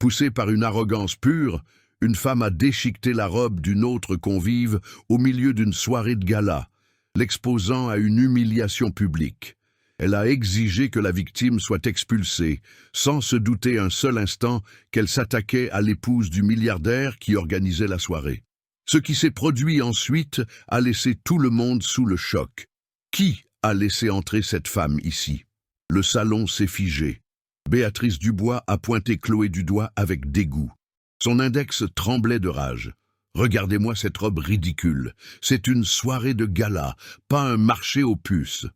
Poussée par une arrogance pure, une femme a déchiqueté la robe d'une autre convive au milieu d'une soirée de gala, l'exposant à une humiliation publique. Elle a exigé que la victime soit expulsée, sans se douter un seul instant qu'elle s'attaquait à l'épouse du milliardaire qui organisait la soirée. Ce qui s'est produit ensuite a laissé tout le monde sous le choc. Qui a laissé entrer cette femme ici? Le salon s'est figé. Béatrice Dubois a pointé Chloé du doigt avec dégoût. Son index tremblait de rage. « Regardez-moi cette robe ridicule. C'est une soirée de gala, pas un marché aux puces. »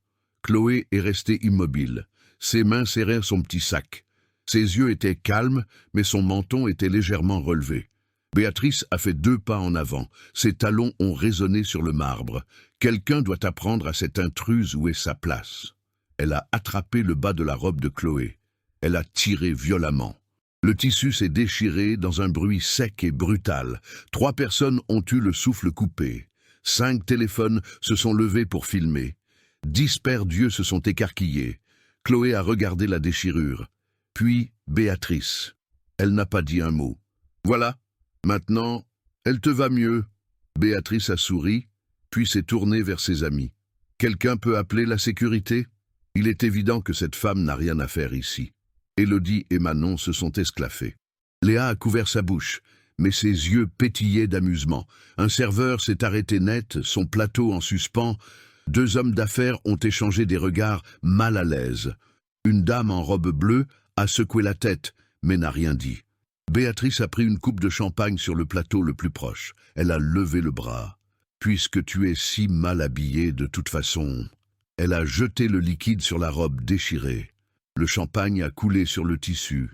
Chloé est restée immobile. Ses mains serraient son petit sac. Ses yeux étaient calmes, mais son menton était légèrement relevé. Béatrice a fait 2 pas en avant. Ses talons ont résonné sur le marbre. Quelqu'un doit apprendre à cette intruse où est sa place. Elle a attrapé le bas de la robe de Chloé. Elle a tiré violemment. Le tissu s'est déchiré dans un bruit sec et brutal. 3 personnes ont eu le souffle coupé. 5 téléphones se sont levés pour filmer. 10 paires d'yeux se sont écarquillés. Chloé a regardé la déchirure. Puis Béatrice. Elle n'a pas dit un mot. « Voilà, maintenant, elle te va mieux. » Béatrice a souri, puis s'est tournée vers ses amis. « Quelqu'un peut appeler la sécurité ? Il est évident que cette femme n'a rien à faire ici. » Élodie et Manon se sont esclaffés. Léa a couvert sa bouche, mais ses yeux pétillaient d'amusement. Un serveur s'est arrêté net, son plateau en suspens. 2 hommes d'affaires ont échangé des regards mal à l'aise. Une dame en robe bleue a secoué la tête, mais n'a rien dit. Béatrice a pris une coupe de champagne sur le plateau le plus proche. Elle a levé le bras. « Puisque tu es si mal habillée de toute façon... » Elle a jeté le liquide sur la robe déchirée. Le champagne a coulé sur le tissu,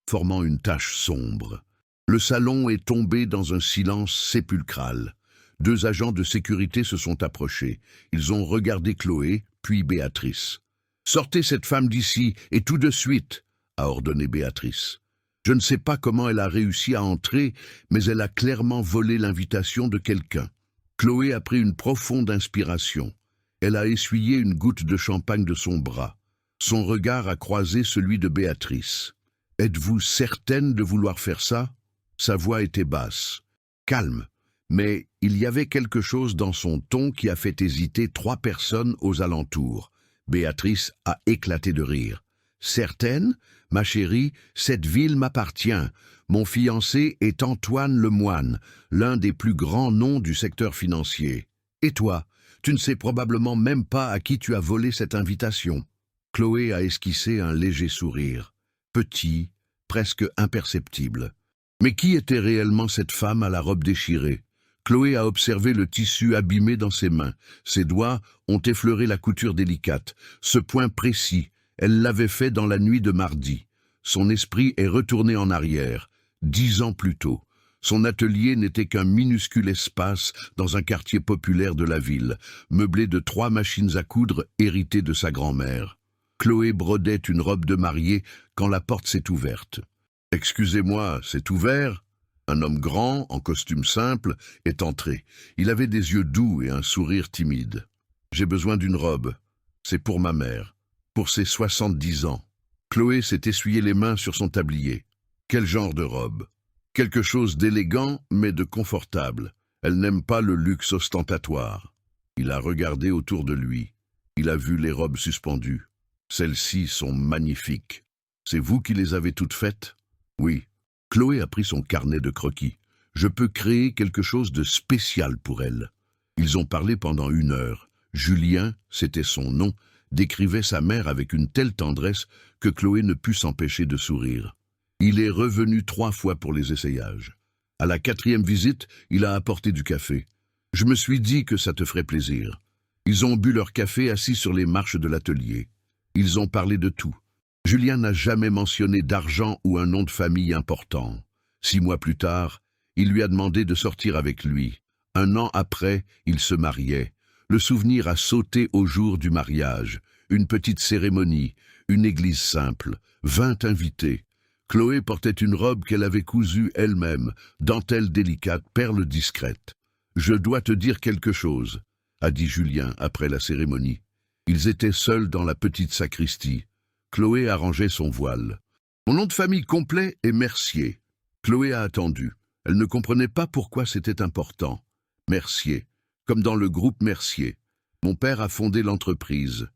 formant une tache sombre. Le salon est tombé dans un silence sépulcral. 2 agents de sécurité se sont approchés. Ils ont regardé Chloé, puis Béatrice. « Sortez cette femme d'ici, et tout de suite !» a ordonné Béatrice. Je ne sais pas comment elle a réussi à entrer, mais elle a clairement volé l'invitation de quelqu'un. Chloé a pris une profonde inspiration. Elle a essuyé une goutte de champagne de son bras. Son regard a croisé celui de Béatrice. « Êtes-vous certaine de vouloir faire ça ?» Sa voix était basse, calme, mais il y avait quelque chose dans son ton qui a fait hésiter 3 personnes aux alentours. Béatrice a éclaté de rire. « Certaine ? Ma chérie, cette ville m'appartient. Mon fiancé est Antoine Lemoine, l'un des plus grands noms du secteur financier. Et toi ? Tu ne sais probablement même pas à qui tu as volé cette invitation. » Chloé a esquissé un léger sourire, petit, presque imperceptible. Mais qui était réellement cette femme à la robe déchirée? Chloé a observé le tissu abîmé dans ses mains. Ses doigts ont effleuré la couture délicate. Ce point précis, elle l'avait fait dans la nuit de mardi. Son esprit est retourné en arrière, 10 ans plus tôt. Son atelier n'était qu'un minuscule espace dans un quartier populaire de la ville, meublé de 3 machines à coudre héritées de sa grand-mère. Chloé brodait une robe de mariée quand la porte s'est ouverte. « Excusez-moi, c'est ouvert ?» Un homme grand, en costume simple, est entré. Il avait des yeux doux et un sourire timide. « J'ai besoin d'une robe. C'est pour ma mère. Pour ses 70 ans. » Chloé s'est essuyé les mains sur son tablier. Quel genre de robe? Quelque chose d'élégant, mais de confortable. Elle n'aime pas le luxe ostentatoire. Il a regardé autour de lui. Il a vu les robes suspendues. Celles-ci sont magnifiques. C'est vous qui les avez toutes faites? Oui. Chloé a pris son carnet de croquis. Je peux créer quelque chose de spécial pour elle. Ils ont parlé pendant 1 heure. Julien, c'était son nom, décrivait sa mère avec une telle tendresse que Chloé ne put s'empêcher de sourire. Il est revenu 3 fois pour les essayages. À la 4e visite, il a apporté du café. Je me suis dit que ça te ferait plaisir. Ils ont bu leur café assis sur les marches de l'atelier. Ils ont parlé de tout. Julien n'a jamais mentionné d'argent ou un nom de famille important. 6 mois plus tard, il lui a demandé de sortir avec lui. 1 an après, il se mariait. Le souvenir a sauté au jour du mariage. Une petite cérémonie, une église simple, 20 invités. Chloé portait une robe qu'elle avait cousue elle-même, dentelle délicate, perles discrètes. « Je dois te dire quelque chose », a dit Julien après la cérémonie. Ils étaient seuls dans la petite sacristie. Chloé arrangeait son voile. « Mon nom de famille complet est Mercier. Chloé a attendu. Elle ne comprenait pas pourquoi c'était important. Mercier, comme dans le groupe Mercier. Mon père a fondé l'entreprise.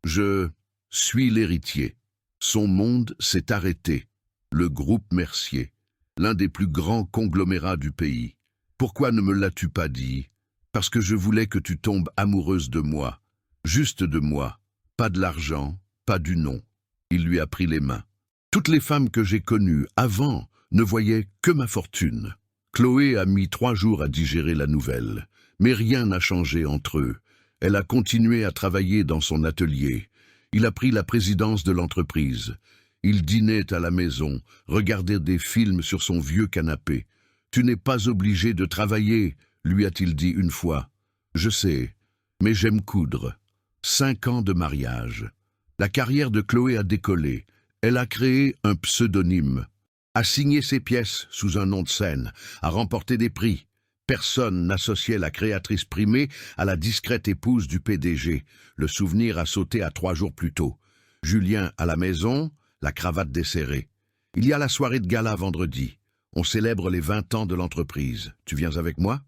Je suis l'héritier. Son monde s'est arrêté. Le groupe Mercier, l'un des plus grands conglomérats du pays. Pourquoi ne me l'as-tu pas dit? Parce que je voulais que tu tombes amoureuse de moi. Juste de moi. Pas de l'argent, pas du nom. Il lui a pris les mains. Toutes les femmes que j'ai connues avant ne voyaient que ma fortune. Chloé a mis 3 jours à digérer la nouvelle, mais rien n'a changé entre eux. Elle a continué à travailler dans son atelier. Il a pris la présidence de l'entreprise. Il dînait à la maison, regardait des films sur son vieux canapé. « Tu n'es pas obligé de travailler », lui a-t-il dit une fois. « Je sais, mais j'aime coudre. » 5 ans de mariage. La carrière de Chloé a décollé. Elle a créé un pseudonyme, a signé ses pièces sous un nom de scène, a remporté des prix. Personne n'associait la créatrice primée à la discrète épouse du PDG. Le souvenir a sauté à 3 jours plus tôt. Julien à la maison, la cravate desserrée. Il y a la soirée de gala vendredi. On célèbre les 20 ans de l'entreprise. Tu viens avec moi?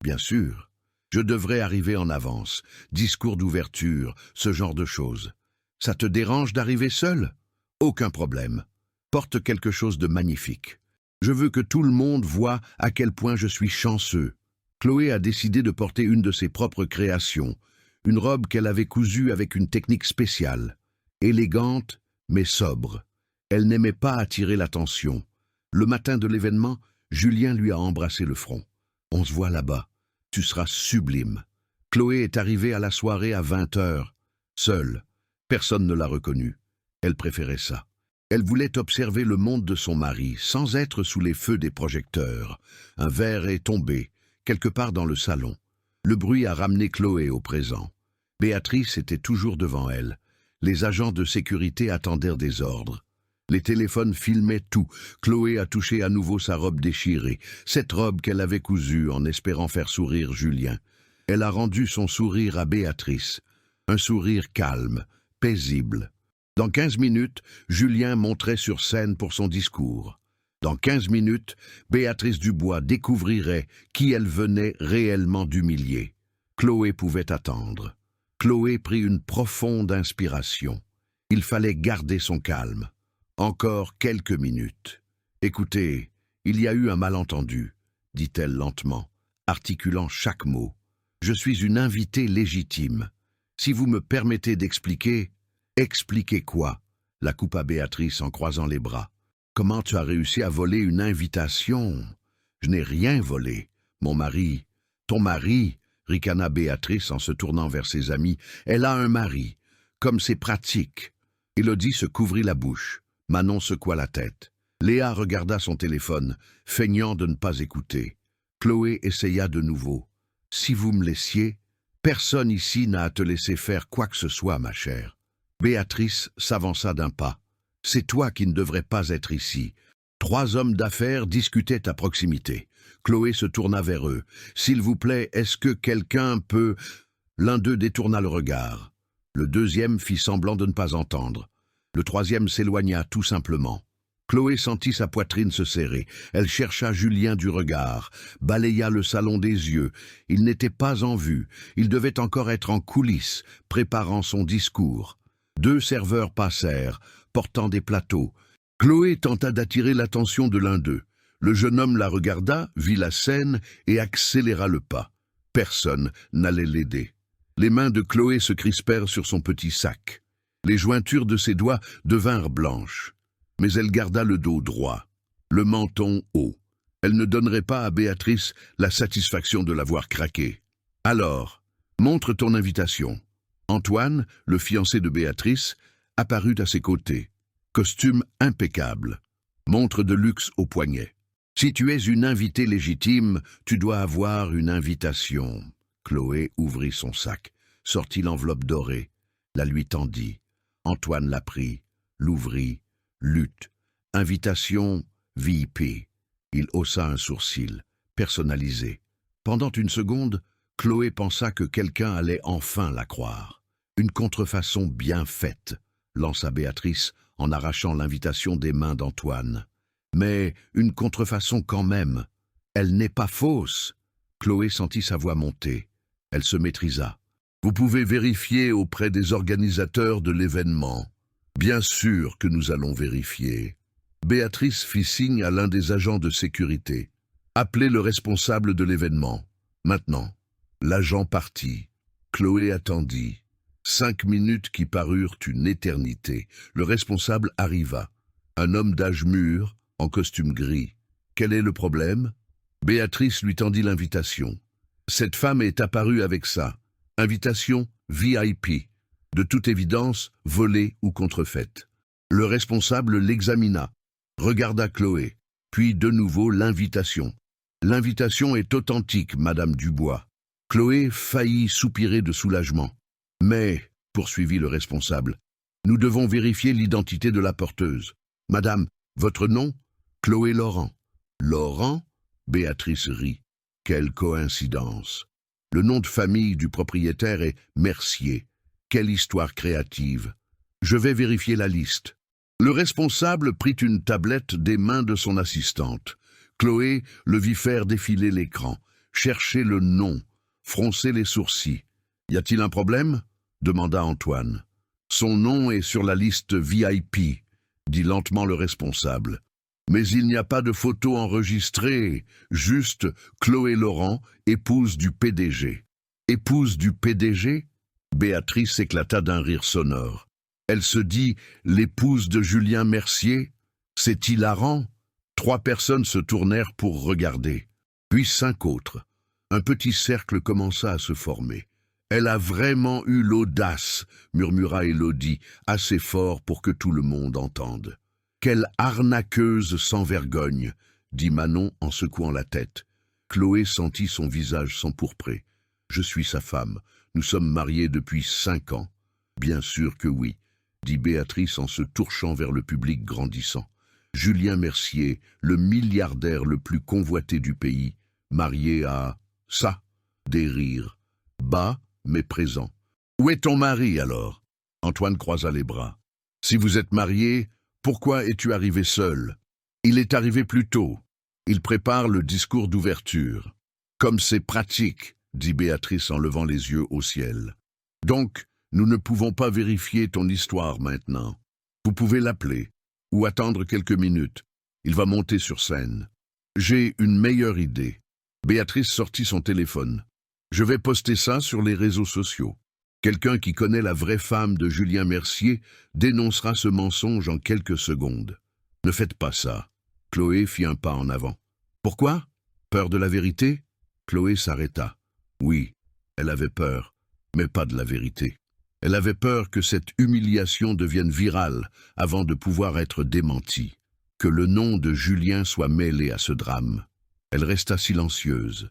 Bien sûr. Je devrais arriver en avance. Discours d'ouverture, ce genre de choses. Ça te dérange d'arriver seul? Aucun problème. Porte quelque chose de magnifique. Je veux que tout le monde voie à quel point je suis chanceux. Chloé a décidé de porter une de ses propres créations, une robe qu'elle avait cousue avec une technique spéciale, élégante mais sobre. Elle n'aimait pas attirer l'attention. Le matin de l'événement, Julien lui a embrassé le front. « On se voit là-bas. Tu seras sublime. » Chloé est arrivée à la soirée à 20h, seule. Personne ne l'a reconnue. Elle préférait ça. Elle voulait observer le monde de son mari, sans être sous les feux des projecteurs. Un verre est tombé, quelque part dans le salon. Le bruit a ramené Chloé au présent. Béatrice était toujours devant elle. Les agents de sécurité attendaient des ordres. Les téléphones filmaient tout. Chloé a touché à nouveau sa robe déchirée, cette robe qu'elle avait cousue en espérant faire sourire Julien. Elle a rendu son sourire à Béatrice. Un sourire calme, paisible. Dans 15 minutes, Julien monterait sur scène pour son discours. Dans 15 minutes, Béatrice Dubois découvrirait qui elle venait réellement d'humilier. Chloé pouvait attendre. Chloé prit une profonde inspiration. Il fallait garder son calme. Encore quelques minutes. « Écoutez, il y a eu un malentendu, » dit-elle lentement, articulant chaque mot. « Je suis une invitée légitime. Si vous me permettez d'expliquer... » « Expliquez quoi ?» la coupa Béatrice en croisant les bras. « Comment tu as réussi à voler une invitation ?»« Je n'ai rien volé. Mon mari... »« Ton mari ?» ricana Béatrice en se tournant vers ses amis. « Elle a un mari. Comme c'est pratique. » Élodie se couvrit la bouche. Manon secoua la tête. Léa regarda son téléphone, feignant de ne pas écouter. Chloé essaya de nouveau. « Si vous me laissiez... » « Personne ici n'a à te laisser faire quoi que ce soit, ma chère. » Béatrice s'avança d'un pas. « C'est toi qui ne devrais pas être ici. » 3 hommes d'affaires discutaient à proximité. Chloé se tourna vers eux. « S'il vous plaît, est-ce que quelqu'un peut... » L'un d'eux détourna le regard. Le deuxième fit semblant de ne pas entendre. Le troisième s'éloigna tout simplement. Chloé sentit sa poitrine se serrer. Elle chercha Julien du regard, balaya le salon des yeux. Il n'était pas en vue. Il devait encore être en coulisses, préparant son discours. 2 serveurs passèrent, portant des plateaux. Chloé tenta d'attirer l'attention de l'un d'eux. Le jeune homme la regarda, vit la scène et accéléra le pas. Personne n'allait l'aider. Les mains de Chloé se crispèrent sur son petit sac. Les jointures de ses doigts devinrent blanches. Mais elle garda le dos droit, le menton haut. Elle ne donnerait pas à Béatrice la satisfaction de l'avoir craqué. « Alors, montre ton invitation. » Antoine, le fiancé de Béatrice, apparut à ses côtés. Costume impeccable. Montre de luxe au poignet. « Si tu es une invitée légitime, tu dois avoir une invitation. » Chloé ouvrit son sac, sortit l'enveloppe dorée, la lui tendit. Antoine la prit, l'ouvrit. Lutte. Invitation VIP. Il haussa un sourcil, personnalisé. Pendant une seconde, Chloé pensa que quelqu'un allait enfin la croire. Une contrefaçon bien faite, lança Béatrice en arrachant l'invitation des mains d'Antoine. Mais une contrefaçon quand même. Elle n'est pas fausse. Chloé sentit sa voix monter. Elle se maîtrisa. Vous pouvez vérifier auprès des organisateurs de l'événement. Bien sûr que nous allons vérifier. Béatrice fit signe à l'un des agents de sécurité. Appelez le responsable de l'événement. Maintenant. L'agent partit. Chloé attendit. 5 minutes qui parurent une éternité. Le responsable arriva. Un homme d'âge mûr, en costume gris. Quel est le problème? Béatrice lui tendit l'invitation. Cette femme est apparue avec ça. Invitation VIP. De toute évidence, volée ou contrefaite. Le responsable l'examina. Regarda Chloé. Puis de nouveau l'invitation. L'invitation est authentique, Madame Dubois. Chloé faillit soupirer de soulagement. Mais, poursuivit le responsable, nous devons vérifier l'identité de la porteuse. Madame, votre nom? Chloé Laurent. Laurent? Béatrice rit. Quelle coïncidence. Le nom de famille du propriétaire est Mercier. Quelle histoire créative. Je vais vérifier la liste. Le responsable prit une tablette des mains de son assistante. Chloé le vit faire défiler l'écran, chercher le nom, froncer les sourcils. Y a-t-il un problème? Demanda Antoine. Son nom est sur la liste VIP, dit lentement le responsable. Mais il n'y a pas de photo enregistrée, juste Chloé Laurent, épouse du PDG. Épouse du PDG? Béatrice éclata d'un rire sonore. Elle se dit l'épouse de Julien Mercier? C'est hilarant. 3 personnes se tournèrent pour regarder, puis 5 autres. Un petit cercle commença à se former. Elle a vraiment eu l'audace, murmura Élodie, assez fort pour que tout le monde entende. Quelle arnaqueuse sans vergogne, dit Manon en secouant la tête. Chloé sentit son visage s'empourprer. Je suis sa femme. Nous sommes mariés depuis 5 ans. Bien sûr que oui, dit Béatrice en se tourchant vers le public grandissant. Julien Mercier, le milliardaire le plus convoité du pays, marié à... Ça, des rires. Bas, mais présent. Où est ton mari, alors? Antoine croisa les bras. Si vous êtes marié, pourquoi es-tu arrivé seul? Il est arrivé plus tôt. Il prépare le discours d'ouverture. Comme c'est pratique, dit Béatrice en levant les yeux au ciel. Donc, nous ne pouvons pas vérifier ton histoire maintenant. Vous pouvez l'appeler, ou attendre quelques minutes. Il va monter sur scène. J'ai une meilleure idée. Béatrice sortit son téléphone. Je vais poster ça sur les réseaux sociaux. Quelqu'un qui connaît la vraie femme de Julien Mercier dénoncera ce mensonge en quelques secondes. Ne faites pas ça. Chloé fit un pas en avant. Pourquoi? Peur de la vérité? Chloé s'arrêta. Oui, elle avait peur, mais pas de la vérité. Elle avait peur que cette humiliation devienne virale avant de pouvoir être démentie, que le nom de Julien soit mêlé à ce drame. Elle resta silencieuse.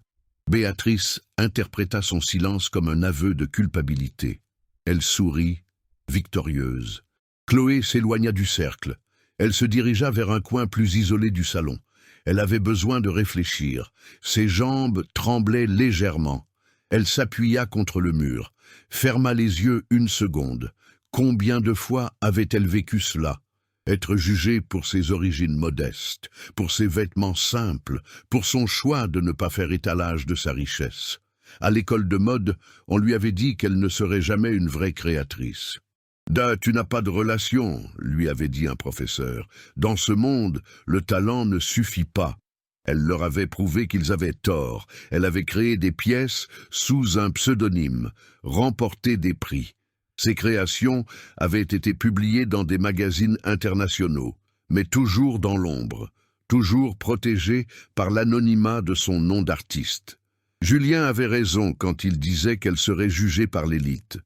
Béatrice interpréta son silence comme un aveu de culpabilité. Elle sourit, victorieuse. Chloé s'éloigna du cercle. Elle se dirigea vers un coin plus isolé du salon. Elle avait besoin de réfléchir. Ses jambes tremblaient légèrement. Elle s'appuya contre le mur, ferma les yeux une seconde. Combien de fois avait-elle vécu cela? Être jugée pour ses origines modestes, pour ses vêtements simples, pour son choix de ne pas faire étalage de sa richesse. À l'école de mode, on lui avait dit qu'elle ne serait jamais une vraie créatrice. « Tu n'as pas de relation », lui avait dit un professeur. « Dans ce monde, le talent ne suffit pas. » Elle leur avait prouvé qu'ils avaient tort. Elle avait créé des pièces sous un pseudonyme, remporté des prix. Ses créations avaient été publiées dans des magazines internationaux, mais toujours dans l'ombre, toujours protégées par l'anonymat de son nom d'artiste. Julien avait raison quand il disait qu'elle serait jugée par l'élite.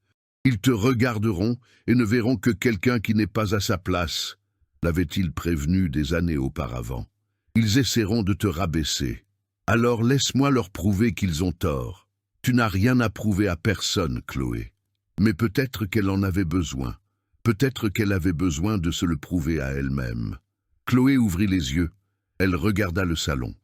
Ils te regarderont et ne verront que quelqu'un qui n'est pas à sa place, l'avait-il prévenu des années auparavant. Ils essaieront de te rabaisser. Alors laisse-moi leur prouver qu'ils ont tort. Tu n'as rien à prouver à personne, Chloé. Mais peut-être qu'elle en avait besoin. Peut-être qu'elle avait besoin de se le prouver à elle-même. Chloé ouvrit les yeux. Elle regarda le salon.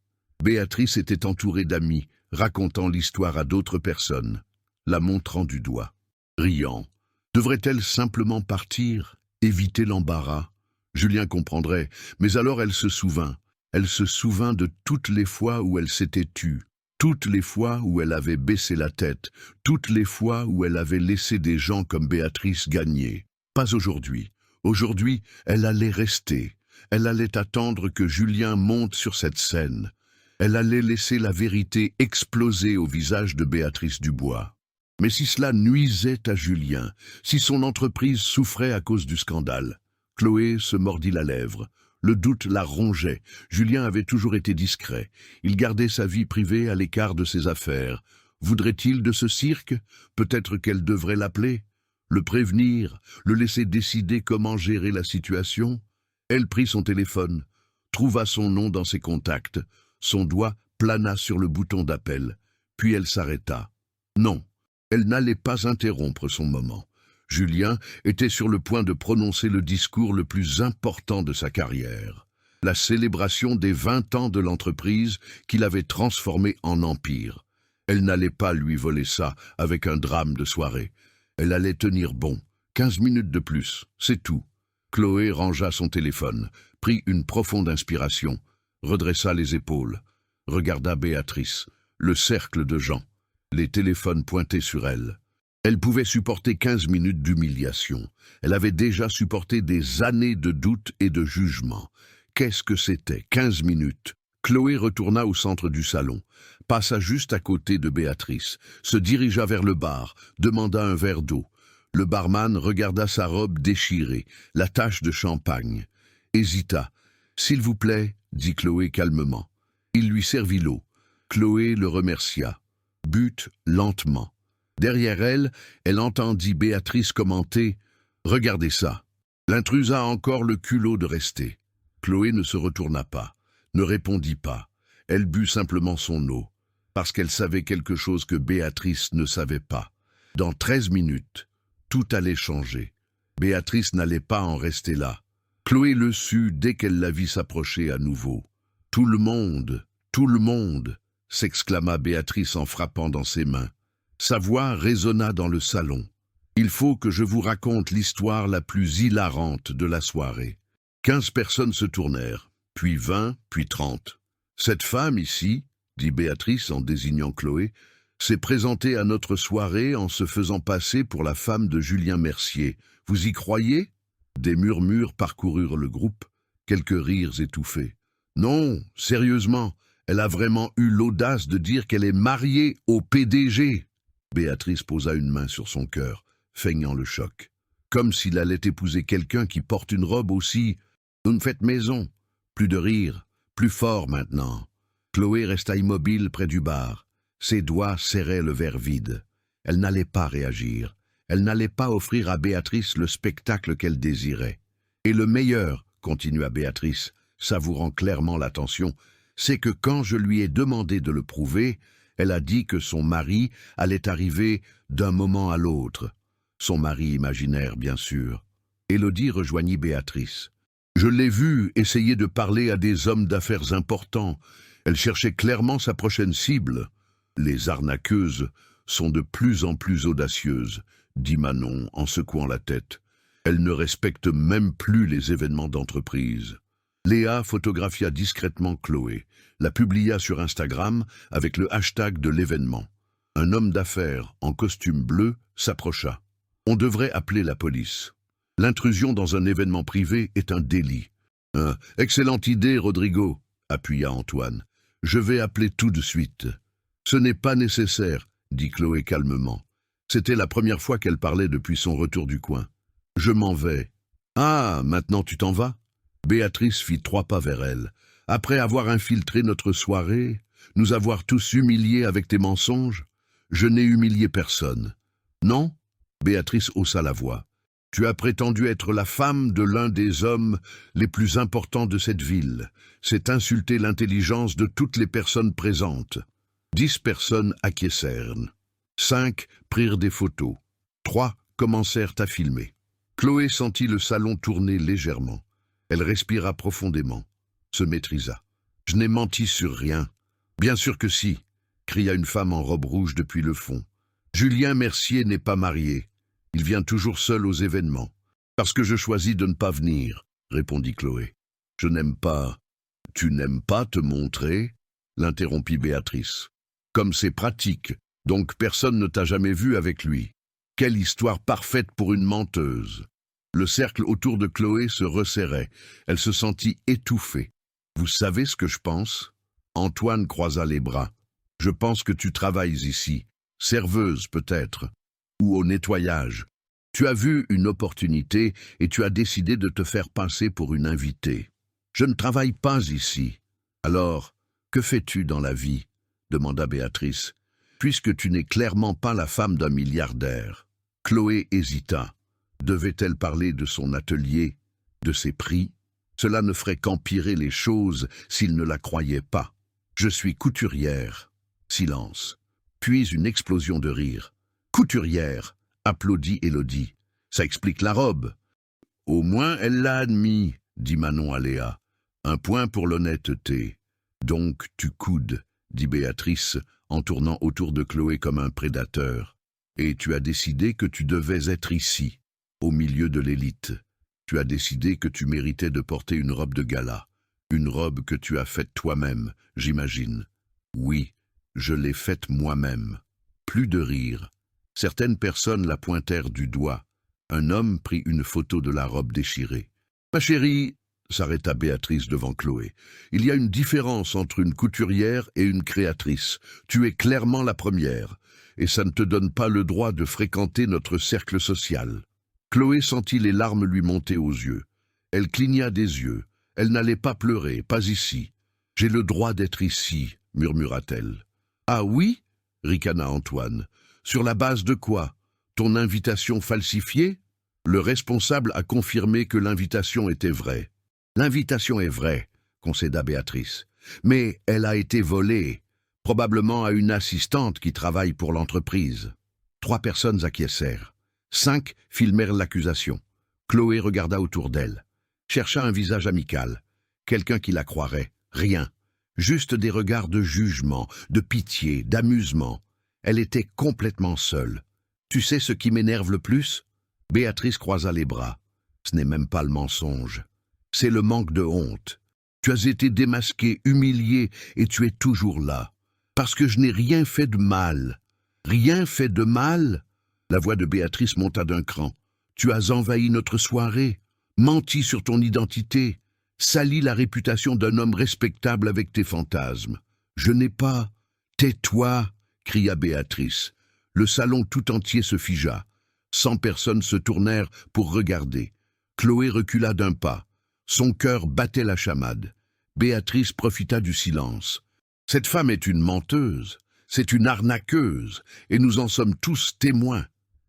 Béatrice était entourée d'amis, racontant l'histoire à d'autres personnes, la montrant du doigt. Riant. Devrait-elle simplement partir, éviter l'embarras? Julien comprendrait, mais alors elle se souvint. Elle se souvint de toutes les fois où elle s'était tue, toutes les fois où elle avait baissé la tête, toutes les fois où elle avait laissé des gens comme Béatrice gagner. Pas aujourd'hui. Aujourd'hui, elle allait rester. Elle allait attendre que Julien monte sur cette scène. Elle allait laisser la vérité exploser au visage de Béatrice Dubois. Mais si cela nuisait à Julien, si son entreprise souffrait à cause du scandale, Chloé se mordit la lèvre. Le doute la rongeait. Julien avait toujours été discret. Il gardait sa vie privée à l'écart de ses affaires. Voudrait-il de ce cirque? Peut-être qu'elle devrait l'appeler, le prévenir, le laisser décider comment gérer la situation. Elle prit son téléphone, trouva son nom dans ses contacts. Son doigt plana sur le bouton d'appel, puis elle s'arrêta. Non, elle n'allait pas interrompre son moment. Julien était sur le point de prononcer le discours le plus important de sa carrière, la célébration des 20 ans de l'entreprise qu'il avait transformée en empire. Elle n'allait pas lui voler ça avec un drame de soirée. Elle allait tenir bon, 15 minutes de plus, c'est tout. Chloé rangea son téléphone, prit une profonde inspiration, redressa les épaules, regarda Béatrice, le cercle de gens, les téléphones pointés sur elle. Elle pouvait supporter 15 minutes d'humiliation. Elle avait déjà supporté des années de doute et de jugement. Qu'est-ce que c'était, 15 minutes? Chloé retourna au centre du salon, passa juste à côté de Béatrice, se dirigea vers le bar, demanda un verre d'eau. Le barman regarda sa robe déchirée, la tache de champagne. Hésita. « S'il vous plaît » dit Chloé calmement. Il lui servit l'eau. Chloé le remercia. But lentement. Derrière elle, elle entendit Béatrice commenter « Regardez ça ». L'intruse a encore le culot de rester. Chloé ne se retourna pas, ne répondit pas. Elle but simplement son eau, parce qu'elle savait quelque chose que Béatrice ne savait pas. Dans 13 minutes, tout allait changer. Béatrice n'allait pas en rester là. Chloé le sut dès qu'elle la vit s'approcher à nouveau. « Tout le monde, s'exclama Béatrice en frappant dans ses mains. Sa voix résonna dans le salon. « Il faut que je vous raconte l'histoire la plus hilarante de la soirée. » 15 personnes se tournèrent, puis 20, puis 30. « Cette femme ici, » dit Béatrice en désignant Chloé, « s'est présentée à notre soirée en se faisant passer pour la femme de Julien Mercier. Vous y croyez ?» Des murmures parcoururent le groupe, quelques rires étouffés. « Non, sérieusement, elle a vraiment eu l'audace de dire qu'elle est mariée au PDG. » Béatrice posa une main sur son cœur, feignant le choc. Comme s'il allait épouser quelqu'un qui porte une robe aussi. Une fête maison. Plus de rire, plus fort maintenant. Chloé resta immobile près du bar. Ses doigts serraient le verre vide. Elle n'allait pas réagir. Elle n'allait pas offrir à Béatrice le spectacle qu'elle désirait. Et le meilleur, continua Béatrice, savourant clairement l'attention, c'est que quand je lui ai demandé de le prouver, elle a dit que son mari allait arriver d'un moment à l'autre. Son mari imaginaire, bien sûr. Élodie rejoignit Béatrice. Je l'ai vue essayer de parler à des hommes d'affaires importants. Elle cherchait clairement sa prochaine cible. Les arnaqueuses sont de plus en plus audacieuses, dit Manon en secouant la tête. Elles ne respectent même plus les événements d'entreprise. Léa photographia discrètement Chloé, la publia sur Instagram avec le hashtag de l'événement. Un homme d'affaires en costume bleu s'approcha. On devrait appeler la police. L'intrusion dans un événement privé est un délit. Excellente idée, Rodrigo, appuya Antoine. Je vais appeler tout de suite. Ce n'est pas nécessaire, dit Chloé calmement. C'était la première fois qu'elle parlait depuis son retour du coin. Je m'en vais. Ah, maintenant tu t'en vas? Béatrice fit 3 pas vers elle. Après avoir infiltré notre soirée, nous avoir tous humiliés avec tes mensonges, je n'ai humilié personne. Non? Béatrice haussa la voix. Tu as prétendu être la femme de l'un des hommes les plus importants de cette ville. C'est insulter l'intelligence de toutes les personnes présentes. 10 personnes acquiescèrent. 5 prirent des photos. 3 commencèrent à filmer. Chloé sentit le salon tourner légèrement. Elle respira profondément, se maîtrisa. « Je n'ai menti sur rien. »« Bien sûr que si » cria une femme en robe rouge depuis le fond. « Julien Mercier n'est pas marié. Il vient toujours seul aux événements. »« Parce que je choisis de ne pas venir, » répondit Chloé. « Je n'aime pas. Tu n'aimes pas te montrer? L'interrompit Béatrice. Comme c'est pratique, donc personne ne t'a jamais vu avec lui. Quelle histoire parfaite pour une menteuse. Le cercle autour de Chloé se resserrait. Elle se sentit étouffée. Vous savez ce que je pense? Antoine croisa les bras. Je pense que tu travailles ici. Serveuse peut-être. Ou au nettoyage. Tu as vu une opportunité et tu as décidé de te faire passer pour une invitée. Je ne travaille pas ici. Alors, que fais-tu dans la vie? Demanda Béatrice. Puisque tu n'es clairement pas la femme d'un milliardaire. Chloé hésita. Devait-elle parler de son atelier, de ses prix? Cela ne ferait qu'empirer les choses s'il ne la croyait pas. Je suis couturière. Silence. Puis une explosion de rire. Couturière, applaudit Élodie. Ça explique la robe. Au moins elle l'a admis, dit Manon à Léa. Un point pour l'honnêteté. Donc tu coudes, dit Béatrice, en tournant autour de Chloé comme un prédateur. Et tu as décidé que tu devais être ici, au milieu de l'élite. Tu as décidé que tu méritais de porter une robe de gala. Une robe que tu as faite toi-même, j'imagine. Oui, je l'ai faite moi-même. Plus de rire. Certaines personnes la pointèrent du doigt. Un homme prit une photo de la robe déchirée. « Ma chérie », s'arrêta Béatrice devant Chloé, « il y a une différence entre une couturière et une créatrice. Tu es clairement la première, et ça ne te donne pas le droit de fréquenter notre cercle social. » Chloé sentit les larmes lui monter aux yeux. Elle cligna des yeux. Elle n'allait pas pleurer, pas ici. « J'ai le droit d'être ici », murmura-t-elle. « Ah oui » ricana Antoine. « Sur la base de quoi? Ton invitation falsifiée ?» Le responsable a confirmé que l'invitation était vraie. « L'invitation est vraie », concéda Béatrice. « Mais elle a été volée, probablement à une assistante qui travaille pour l'entreprise. » 3 personnes acquiescèrent. 5 filmèrent l'accusation. Chloé regarda autour d'elle. Chercha un visage amical. Quelqu'un qui la croirait. Rien. Juste des regards de jugement, de pitié, d'amusement. Elle était complètement seule. Tu sais ce qui m'énerve le plus? Béatrice croisa les bras. Ce n'est même pas le mensonge. C'est le manque de honte. Tu as été démasquée, humiliée, et tu es toujours là. Parce que je n'ai rien fait de mal. Rien fait de mal? La voix de Béatrice monta d'un cran. Tu as envahi notre soirée, menti sur ton identité, sali la réputation d'un homme respectable avec tes fantasmes. Je n'ai pas... Tais-toi, cria Béatrice. Le salon tout entier se figea. 100 personnes se tournèrent pour regarder. Chloé recula d'un pas. Son cœur battait la chamade. Béatrice profita du silence. Cette femme est une menteuse, c'est une arnaqueuse, et nous en sommes tous témoins.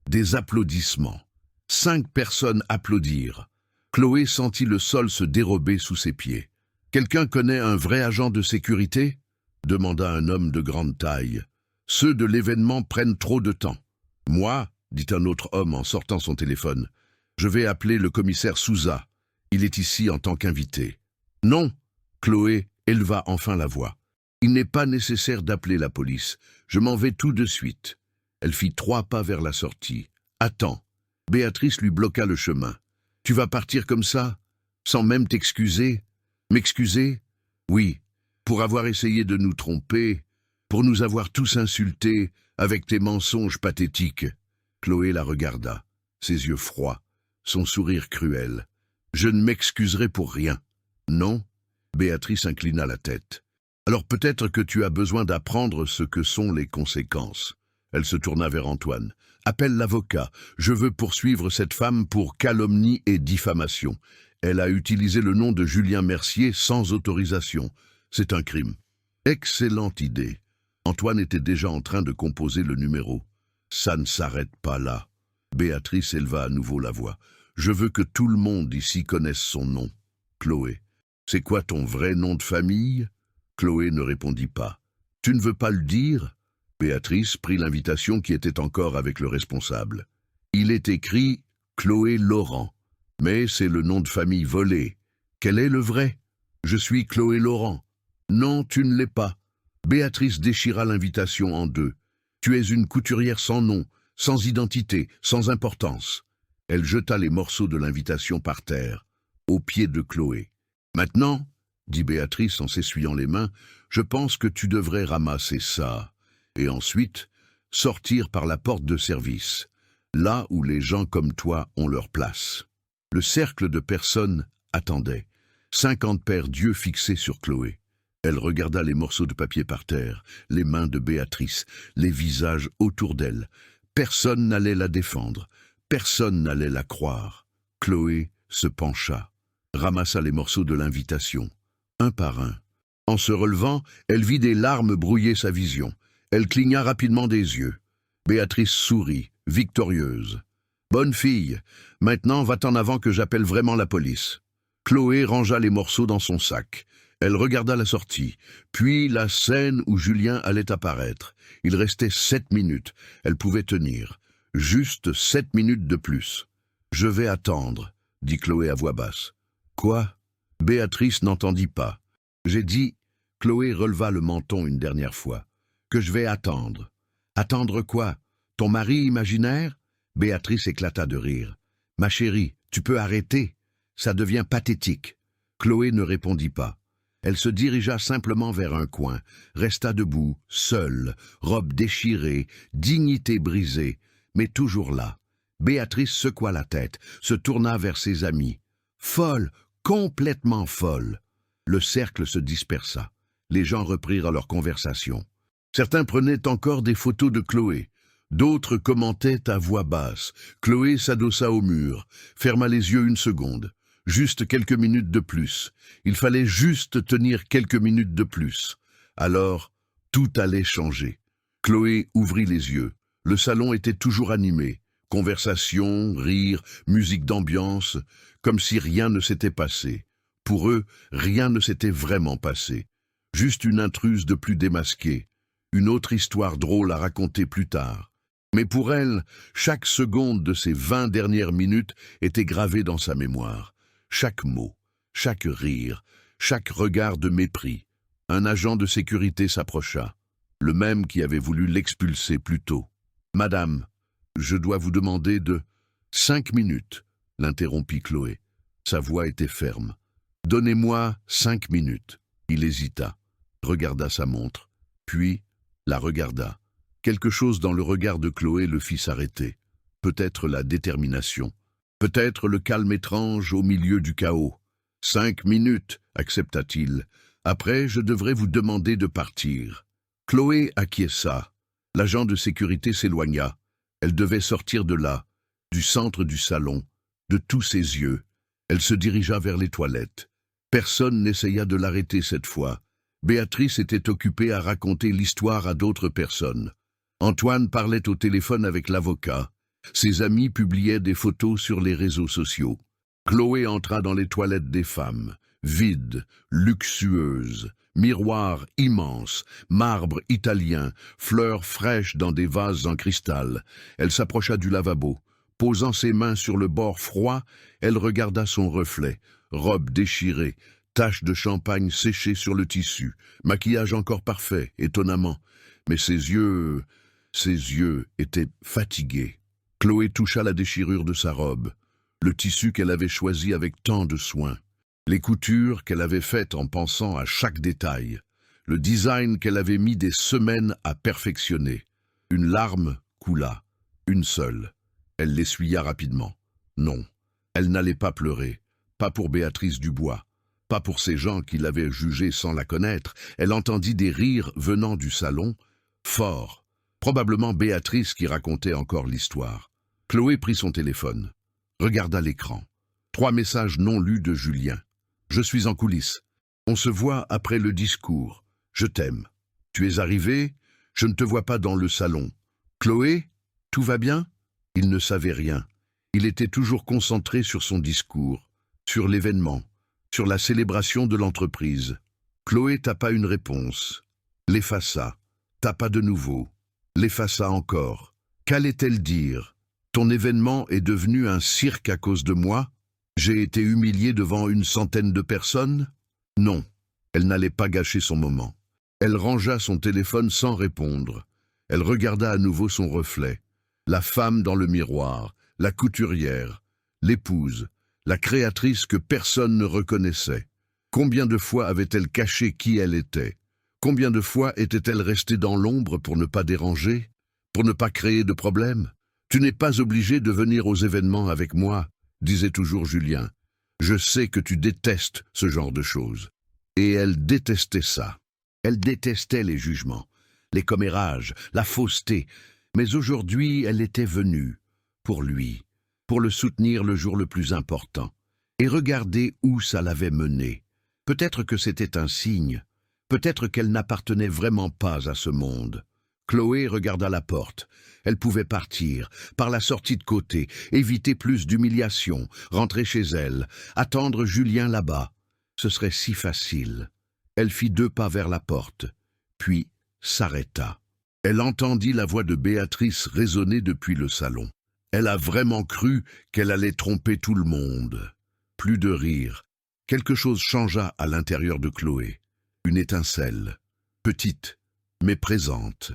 Des applaudissements. 5 personnes applaudirent. Chloé sentit le sol se dérober sous ses pieds. « Quelqu'un connaît un vrai agent de sécurité ?» demanda un homme de grande taille. « Ceux de l'événement prennent trop de temps. »« Moi, » dit un autre homme en sortant son téléphone, « je vais appeler le commissaire Souza. Il est ici en tant qu'invité. »« Non !» Chloé éleva enfin la voix. « Il n'est pas nécessaire d'appeler la police. Je m'en vais tout de suite. » Elle fit 3 pas vers la sortie. « Attends. » Béatrice lui bloqua le chemin. « Tu vas partir comme ça? Sans même t'excuser? M'excuser? Oui, pour avoir essayé de nous tromper, pour nous avoir tous insultés avec tes mensonges pathétiques. » Chloé la regarda, ses yeux froids, son sourire cruel. « Je ne m'excuserai pour rien. » « Non ?» Béatrice inclina la tête. « Alors peut-être que tu as besoin d'apprendre ce que sont les conséquences. » Elle se tourna vers Antoine. « Appelle l'avocat. Je veux poursuivre cette femme pour calomnie et diffamation. Elle a utilisé le nom de Julien Mercier sans autorisation. C'est un crime. » Excellente idée. Antoine était déjà en train de composer le numéro. « Ça ne s'arrête pas là. » Béatrice éleva à nouveau la voix. « Je veux que tout le monde ici connaisse son nom. » Chloé. « C'est quoi ton vrai nom de famille ?» Chloé ne répondit pas. « Tu ne veux pas le dire ?» Béatrice prit l'invitation qui était encore avec le responsable. Il est écrit « Chloé Laurent », mais c'est le nom de famille volé. Quel est le vrai? Je suis Chloé Laurent. Non, tu ne l'es pas. Béatrice déchira l'invitation en 2. Tu es une couturière sans nom, sans identité, sans importance. Elle jeta les morceaux de l'invitation par terre, aux pieds de Chloé. Maintenant, dit Béatrice en s'essuyant les mains, je pense que tu devrais ramasser ça. Et ensuite, sortir par la porte de service, là où les gens comme toi ont leur place. Le cercle de personnes attendait, 50 paires d'yeux fixés sur Chloé. Elle regarda les morceaux de papier par terre, les mains de Béatrice, les visages autour d'elle. Personne n'allait la défendre, personne n'allait la croire. Chloé se pencha, ramassa les morceaux de l'invitation, un par un. En se relevant, elle vit des larmes brouiller sa vision. Elle cligna rapidement des yeux. Béatrice sourit, victorieuse. « Bonne fille, maintenant va-t'en avant que j'appelle vraiment la police. » Chloé rangea les morceaux dans son sac. Elle regarda la sortie, puis la scène où Julien allait apparaître. Il restait 7 minutes. Elle pouvait tenir. Juste 7 minutes de plus. « Je vais attendre, » dit Chloé à voix basse. « Quoi ?» Béatrice n'entendit pas. « J'ai dit, » Chloé releva le menton une dernière fois, « que je vais attendre. »« Attendre quoi? Ton mari imaginaire ?» Béatrice éclata de rire. « Ma chérie, tu peux arrêter. Ça devient pathétique. » Chloé ne répondit pas. Elle se dirigea simplement vers un coin, resta debout, seule, robe déchirée, dignité brisée, mais toujours là. Béatrice secoua la tête, se tourna vers ses amis. Folle, complètement folle. Le cercle se dispersa. Les gens reprirent leur conversation. Certains prenaient encore des photos de Chloé. D'autres commentaient à voix basse. Chloé s'adossa au mur, ferma les yeux une seconde. Juste quelques minutes de plus. Il fallait juste tenir quelques minutes de plus. Alors, tout allait changer. Chloé ouvrit les yeux. Le salon était toujours animé. Conversation, rire, musique d'ambiance, comme si rien ne s'était passé. Pour eux, rien ne s'était vraiment passé. Juste une intruse de plus démasquée. Une autre histoire drôle à raconter plus tard. Mais pour elle, chaque seconde de ces 20 dernières minutes était gravée dans sa mémoire. Chaque mot, chaque rire, chaque regard de mépris. Un agent de sécurité s'approcha, le même qui avait voulu l'expulser plus tôt. « Madame, je dois vous demander de... » « 5 minutes, l'interrompit Chloé. Sa voix était ferme. « Donnez-moi 5 minutes. » Il hésita, regarda sa montre, puis la regarda. Quelque chose dans le regard de Chloé le fit s'arrêter. Peut-être la détermination. Peut-être le calme étrange au milieu du chaos. « 5 minutes, accepta-t-il. Après, je devrais vous demander de partir. » Chloé acquiesça. L'agent de sécurité s'éloigna. Elle devait sortir de là, du centre du salon, de tous ses yeux. Elle se dirigea vers les toilettes. Personne n'essaya de l'arrêter cette fois. Béatrice était occupée à raconter l'histoire à d'autres personnes. Antoine parlait au téléphone avec l'avocat. Ses amis publiaient des photos sur les réseaux sociaux. Chloé entra dans les toilettes des femmes, vides, luxueuses, miroirs immenses, marbre italien, fleurs fraîches dans des vases en cristal. Elle s'approcha du lavabo. Posant ses mains sur le bord froid, elle regarda son reflet, robe déchirée, taches de champagne séchées sur le tissu, maquillage encore parfait, étonnamment. Mais ses yeux étaient fatigués. Chloé toucha la déchirure de sa robe, le tissu qu'elle avait choisi avec tant de soin, les coutures qu'elle avait faites en pensant à chaque détail, le design qu'elle avait mis des semaines à perfectionner. Une larme coula, une seule. Elle l'essuya rapidement. Non, elle n'allait pas pleurer, pas pour Béatrice Dubois, pas pour ces gens qui l'avaient jugée sans la connaître. Elle entendit des rires venant du salon, forts. Probablement Béatrice qui racontait encore l'histoire. Chloé prit son téléphone, regarda l'écran. 3 messages non lus de Julien. « Je suis en coulisses. On se voit après le discours. Je t'aime. Tu es arrivé? Je ne te vois pas dans le salon. Chloé, tout va bien ?» Il ne savait rien. Il était toujours concentré sur son discours, sur l'événement, sur la célébration de l'entreprise. Chloé tapa une réponse, l'effaça, tapa de nouveau, l'effaça encore. Qu'allait-elle dire? Ton événement est devenu un cirque à cause de moi? J'ai été humiliée devant une centaine de personnes? Non, elle n'allait pas gâcher son moment. Elle rangea son téléphone sans répondre. Elle regarda à nouveau son reflet. La femme dans le miroir, la couturière, l'épouse, la créatrice que personne ne reconnaissait. Combien de fois avait-elle caché qui elle était? Combien de fois était-elle restée dans l'ombre pour ne pas déranger, pour ne pas créer de problème? Tu n'es pas obligé de venir aux événements avec moi, disait toujours Julien. Je sais que tu détestes ce genre de choses. Et elle détestait ça. Elle détestait les jugements, les commérages, la fausseté. Mais aujourd'hui, elle était venue, pour lui, pour le soutenir le jour le plus important. Et regardez où ça l'avait mené. Peut-être que c'était un signe. Peut-être qu'elle n'appartenait vraiment pas à ce monde. Chloé regarda la porte. Elle pouvait partir, par la sortie de côté, éviter plus d'humiliation, rentrer chez elle, attendre Julien là-bas. Ce serait si facile. Elle fit 2 pas vers la porte, puis s'arrêta. Elle entendit la voix de Béatrice résonner depuis le salon. Elle a vraiment cru qu'elle allait tromper tout le monde. Plus de rire. Quelque chose changea à l'intérieur de Chloé. Une étincelle, petite, mais présente.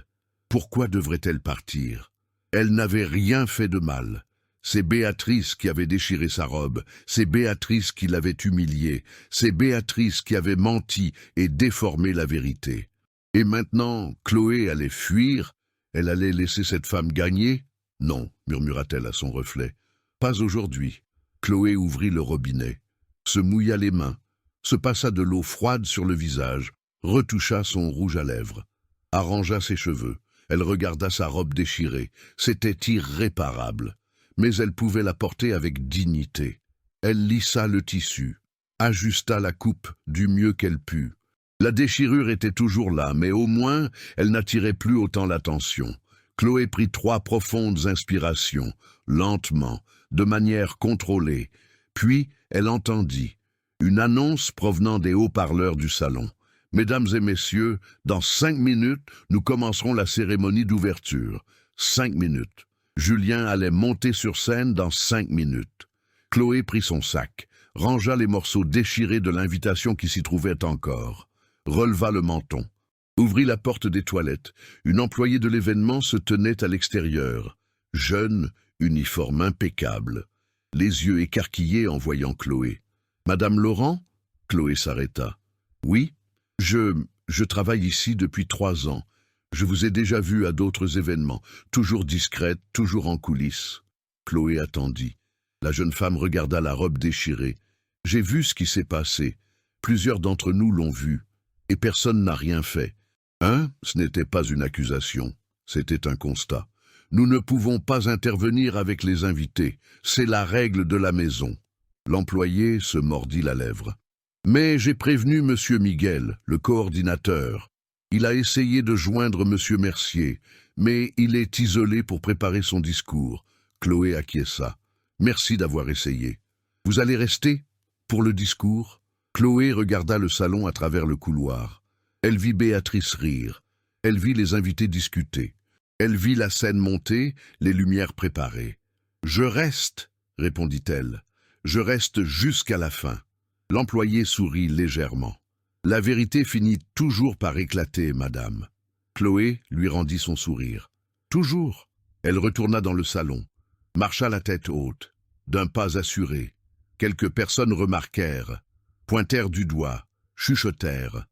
Pourquoi devrait-elle partir? Elle n'avait rien fait de mal. C'est Béatrice qui avait déchiré sa robe, c'est Béatrice qui l'avait humiliée, c'est Béatrice qui avait menti et déformé la vérité. Et maintenant, Chloé allait fuir? Elle allait laisser cette femme gagner? Non, murmura-t-elle à son reflet. Pas aujourd'hui. Chloé ouvrit le robinet, se mouilla les mains, se passa de l'eau froide sur le visage, retoucha son rouge à lèvres, arrangea ses cheveux. Elle regarda sa robe déchirée. C'était irréparable. Mais elle pouvait la porter avec dignité. Elle lissa le tissu, ajusta la coupe du mieux qu'elle put. La déchirure était toujours là, mais au moins, elle n'attirait plus autant l'attention. Chloé prit 3 profondes inspirations, lentement, de manière contrôlée. Puis, elle entendit une annonce provenant des haut-parleurs du salon. « Mesdames et messieurs, dans 5 minutes, nous commencerons la cérémonie d'ouverture. 5 minutes. Julien allait monter sur scène dans 5 minutes. » Chloé prit son sac, rangea les morceaux déchirés de l'invitation qui s'y trouvait encore, releva le menton, ouvrit la porte des toilettes. Une employée de l'événement se tenait à l'extérieur, jeune, uniforme impeccable, les yeux écarquillés en voyant Chloé. « Madame Laurent ?» Chloé s'arrêta. « Oui, je travaille ici depuis 3 ans. Je vous ai déjà vu à d'autres événements, toujours discrète, toujours en coulisses. » Chloé attendit. La jeune femme regarda la robe déchirée. « J'ai vu ce qui s'est passé. Plusieurs d'entre nous l'ont vu. Et personne n'a rien fait. » Hein? Ce n'était pas une accusation. C'était un constat. Nous ne pouvons pas intervenir avec les invités. C'est la règle de la maison. L'employé se mordit la lèvre. « Mais j'ai prévenu Monsieur Miguel, le coordinateur. Il a essayé de joindre Monsieur Mercier, mais il est isolé pour préparer son discours. » Chloé acquiesça. « Merci d'avoir essayé. Vous allez rester pour le discours ?» Chloé regarda le salon à travers le couloir. Elle vit Béatrice rire. Elle vit les invités discuter. Elle vit la scène monter, les lumières préparées. « Je reste, » répondit-elle. « Je reste jusqu'à la fin. » L'employé sourit légèrement. « La vérité finit toujours par éclater, madame. » Chloé lui rendit son sourire. « Toujours. » Elle retourna dans le salon, marcha la tête haute, d'un pas assuré. Quelques personnes remarquèrent, pointèrent du doigt, chuchotèrent.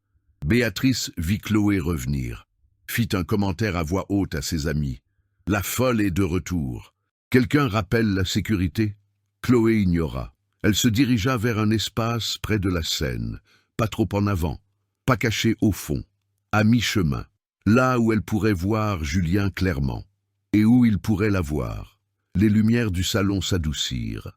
Béatrice vit Chloé revenir, fit un commentaire à voix haute à ses amis. « La folle est de retour. Quelqu'un rappelle la sécurité ?» Chloé ignora. Elle se dirigea vers un espace près de la scène, pas trop en avant, pas caché au fond, à mi-chemin, là où elle pourrait voir Julien clairement, et où il pourrait la voir. Les lumières du salon s'adoucirent.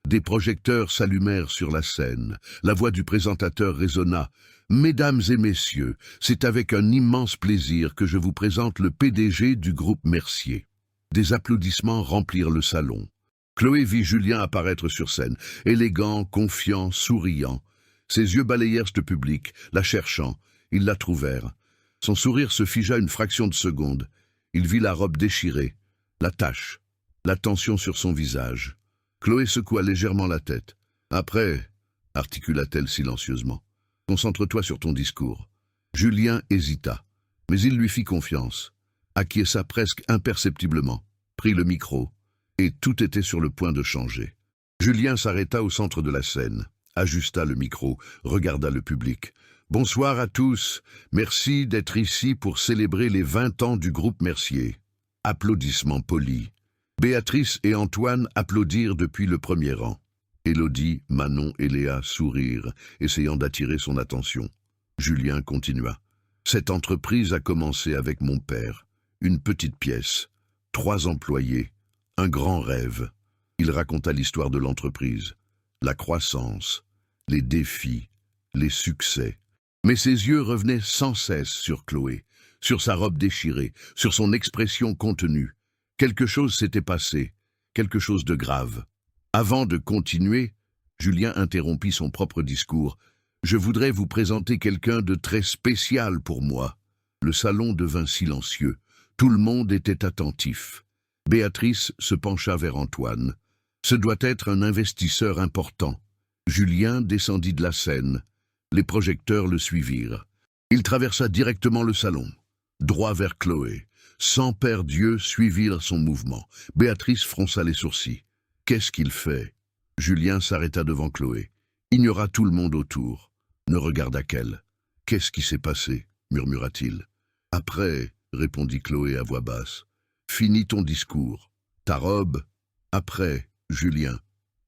Des projecteurs s'allumèrent sur la scène. La voix du présentateur résonna. « Mesdames et messieurs, c'est avec un immense plaisir que je vous présente le PDG du groupe Mercier. » Des applaudissements remplirent le salon. Chloé vit Julien apparaître sur scène, élégant, confiant, souriant. Ses yeux balayèrent le public, la cherchant. Ils la trouvèrent. Son sourire se figea une fraction de seconde. Il vit la robe déchirée, la tache, la tension sur son visage. Chloé secoua légèrement la tête. « Après, » articula-t-elle silencieusement, « concentre-toi sur ton discours. » Julien hésita, mais il lui fit confiance, acquiesça presque imperceptiblement, prit le micro, et tout était sur le point de changer. Julien s'arrêta au centre de la scène. ajusta le micro, regarda le public. « Bonsoir à tous, merci d'être ici pour célébrer les 20 ans du groupe Mercier. » Applaudissements polis. Béatrice et Antoine applaudirent depuis le premier rang. Élodie, Manon et Léa sourirent, essayant d'attirer son attention. Julien continua. « Cette entreprise a commencé avec mon père. Une petite pièce, 3 employés, un grand rêve. » Il raconta l'histoire de l'entreprise, la croissance, les défis, les succès. Mais ses yeux revenaient sans cesse sur Chloé, sur sa robe déchirée, sur son expression contenue. Quelque chose s'était passé, quelque chose de grave. Avant de continuer, Julien interrompit son propre discours. « Je voudrais vous présenter quelqu'un de très spécial pour moi. » Le salon devint silencieux. Tout le monde était attentif. Béatrice se pencha vers Antoine. Ce doit être un investisseur important. Julien descendit de la scène. Les projecteurs le suivirent. Il traversa directement le salon, droit vers Chloé. 100 pères Dieu suivirent son mouvement. Béatrice fronça les sourcils. « Qu'est-ce qu'il fait ?» Julien s'arrêta devant Chloé. Ignora tout le monde autour. Ne regarda qu'elle. « Qu'est-ce qui s'est passé ?» murmura-t-il. « Après, » répondit Chloé à voix basse. « Finis ton discours. Ta robe. Après, Julien. »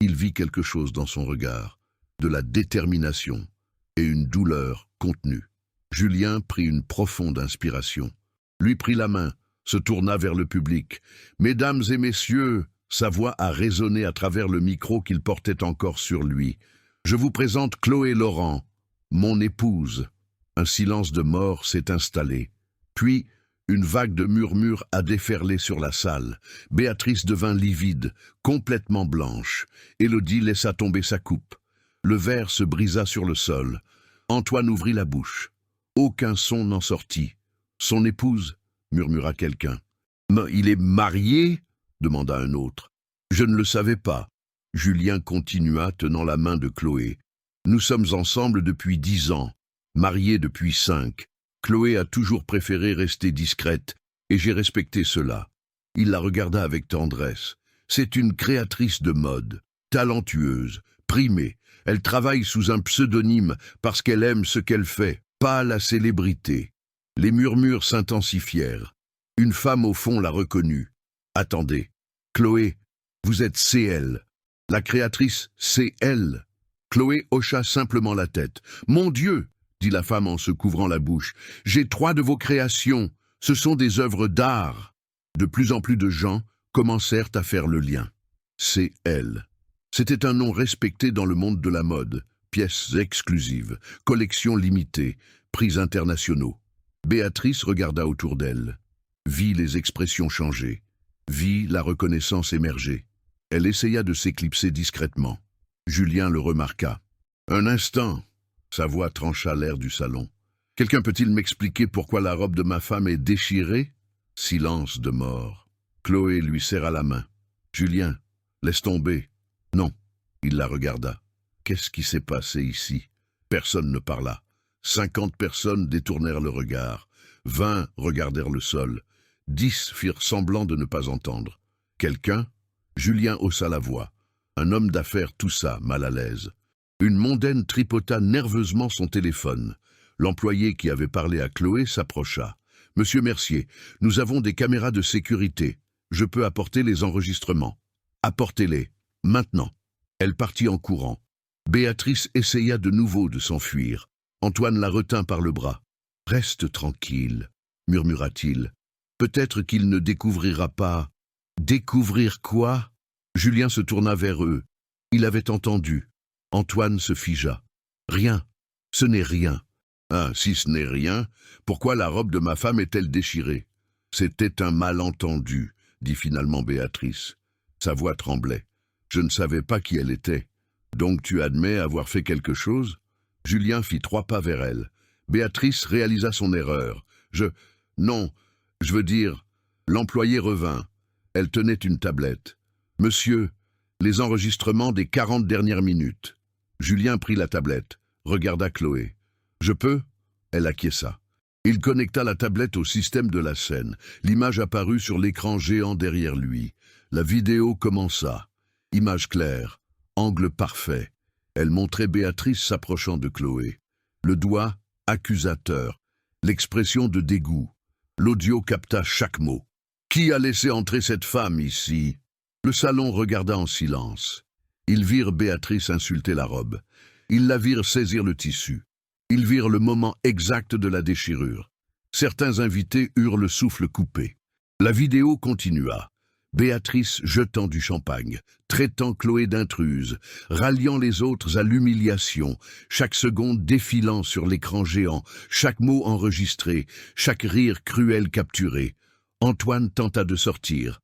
Il vit quelque chose dans son regard, de la détermination et une douleur contenue. Julien prit une profonde inspiration, lui prit la main, se tourna vers le public. « Mesdames et messieurs », sa voix a résonné à travers le micro qu'il portait encore sur lui. « Je vous présente Chloé Laurent, mon épouse. » Un silence de mort s'est installé. Puis, une vague de murmures a déferlé sur la salle. Béatrice devint livide, complètement blanche. Élodie laissa tomber sa coupe. Le verre se brisa sur le sol. Antoine ouvrit la bouche. Aucun son n'en sortit. « Son épouse ?» murmura quelqu'un. « Il est marié ?» demanda un autre. « Je ne le savais pas. » Julien continua, tenant la main de Chloé. « Nous sommes ensemble depuis 10 ans, mariés depuis 5. Chloé a toujours préféré rester discrète, et j'ai respecté cela. » Il la regarda avec tendresse. « C'est une créatrice de mode, talentueuse, primée. Elle travaille sous un pseudonyme parce qu'elle aime ce qu'elle fait, pas la célébrité. » Les murmures s'intensifièrent. Une femme au fond la reconnut. « Attendez, Chloé, vous êtes CL. La créatrice, c'est elle. » Chloé hocha simplement la tête. « Mon Dieu !» dit la femme en se couvrant la bouche. « J'ai 3 de vos créations. Ce sont des œuvres d'art. » De plus en plus de gens commencèrent à faire le lien. C'est elle. C'était un nom respecté dans le monde de la mode. Pièces exclusives, collections limitées, prix internationaux. Béatrice regarda autour d'elle. Vit les expressions changer. Vit la reconnaissance émerger. Elle essaya de s'éclipser discrètement. Julien le remarqua. « Un instant !» Sa voix trancha l'air du salon. « Quelqu'un peut-il m'expliquer pourquoi la robe de ma femme est déchirée ?» Silence de mort. Chloé lui serra la main. « Julien, laisse tomber. » « Non. » Il la regarda. « Qu'est-ce qui s'est passé ici ?» Personne ne parla. 50 personnes détournèrent le regard. 20 regardèrent le sol. 10 firent semblant de ne pas entendre. « Quelqu'un ?» Julien haussa la voix. Un homme d'affaires toussa, mal à l'aise. Une mondaine tripota nerveusement son téléphone. L'employé qui avait parlé à Chloé s'approcha. « Monsieur Mercier, nous avons des caméras de sécurité. Je peux apporter les enregistrements. Apportez-les, maintenant. » Elle partit en courant. Béatrice essaya de nouveau de s'enfuir. Antoine la retint par le bras. « Reste tranquille, » murmura-t-il. « Peut-être qu'il ne découvrira pas. » « Découvrir quoi ?» Julien se tourna vers eux. Il avait entendu. Antoine se figea. « Rien. Ce n'est rien. »« Ah, si ce n'est rien, pourquoi la robe de ma femme est-elle déchirée ?»« C'était un malentendu, » dit finalement Béatrice. Sa voix tremblait. « Je ne savais pas qui elle était. Donc tu admets avoir fait quelque chose ?» Julien fit 3 pas vers elle. Béatrice réalisa son erreur. « Non, je veux dire... » L'employé revint. Elle tenait une tablette. « Monsieur, les enregistrements des 40 dernières minutes. » Julien prit la tablette, regarda Chloé. « Je peux ?» Elle acquiesça. Il connecta la tablette au système de la scène. L'image apparut sur l'écran géant derrière lui. La vidéo commença. Image claire, angle parfait. Elle montrait Béatrice s'approchant de Chloé. Le doigt accusateur, l'expression de dégoût. L'audio capta chaque mot. Qui a laissé entrer cette femme ici? Le salon regarda en silence. Ils virent Béatrice insulter la robe. Ils la virent saisir le tissu. Ils virent le moment exact de la déchirure. Certains invités eurent le souffle coupé. La vidéo continua. Béatrice jetant du champagne, traitant Chloé d'intruse, ralliant les autres à l'humiliation, chaque seconde défilant sur l'écran géant, chaque mot enregistré, chaque rire cruel capturé. Antoine tenta de sortir.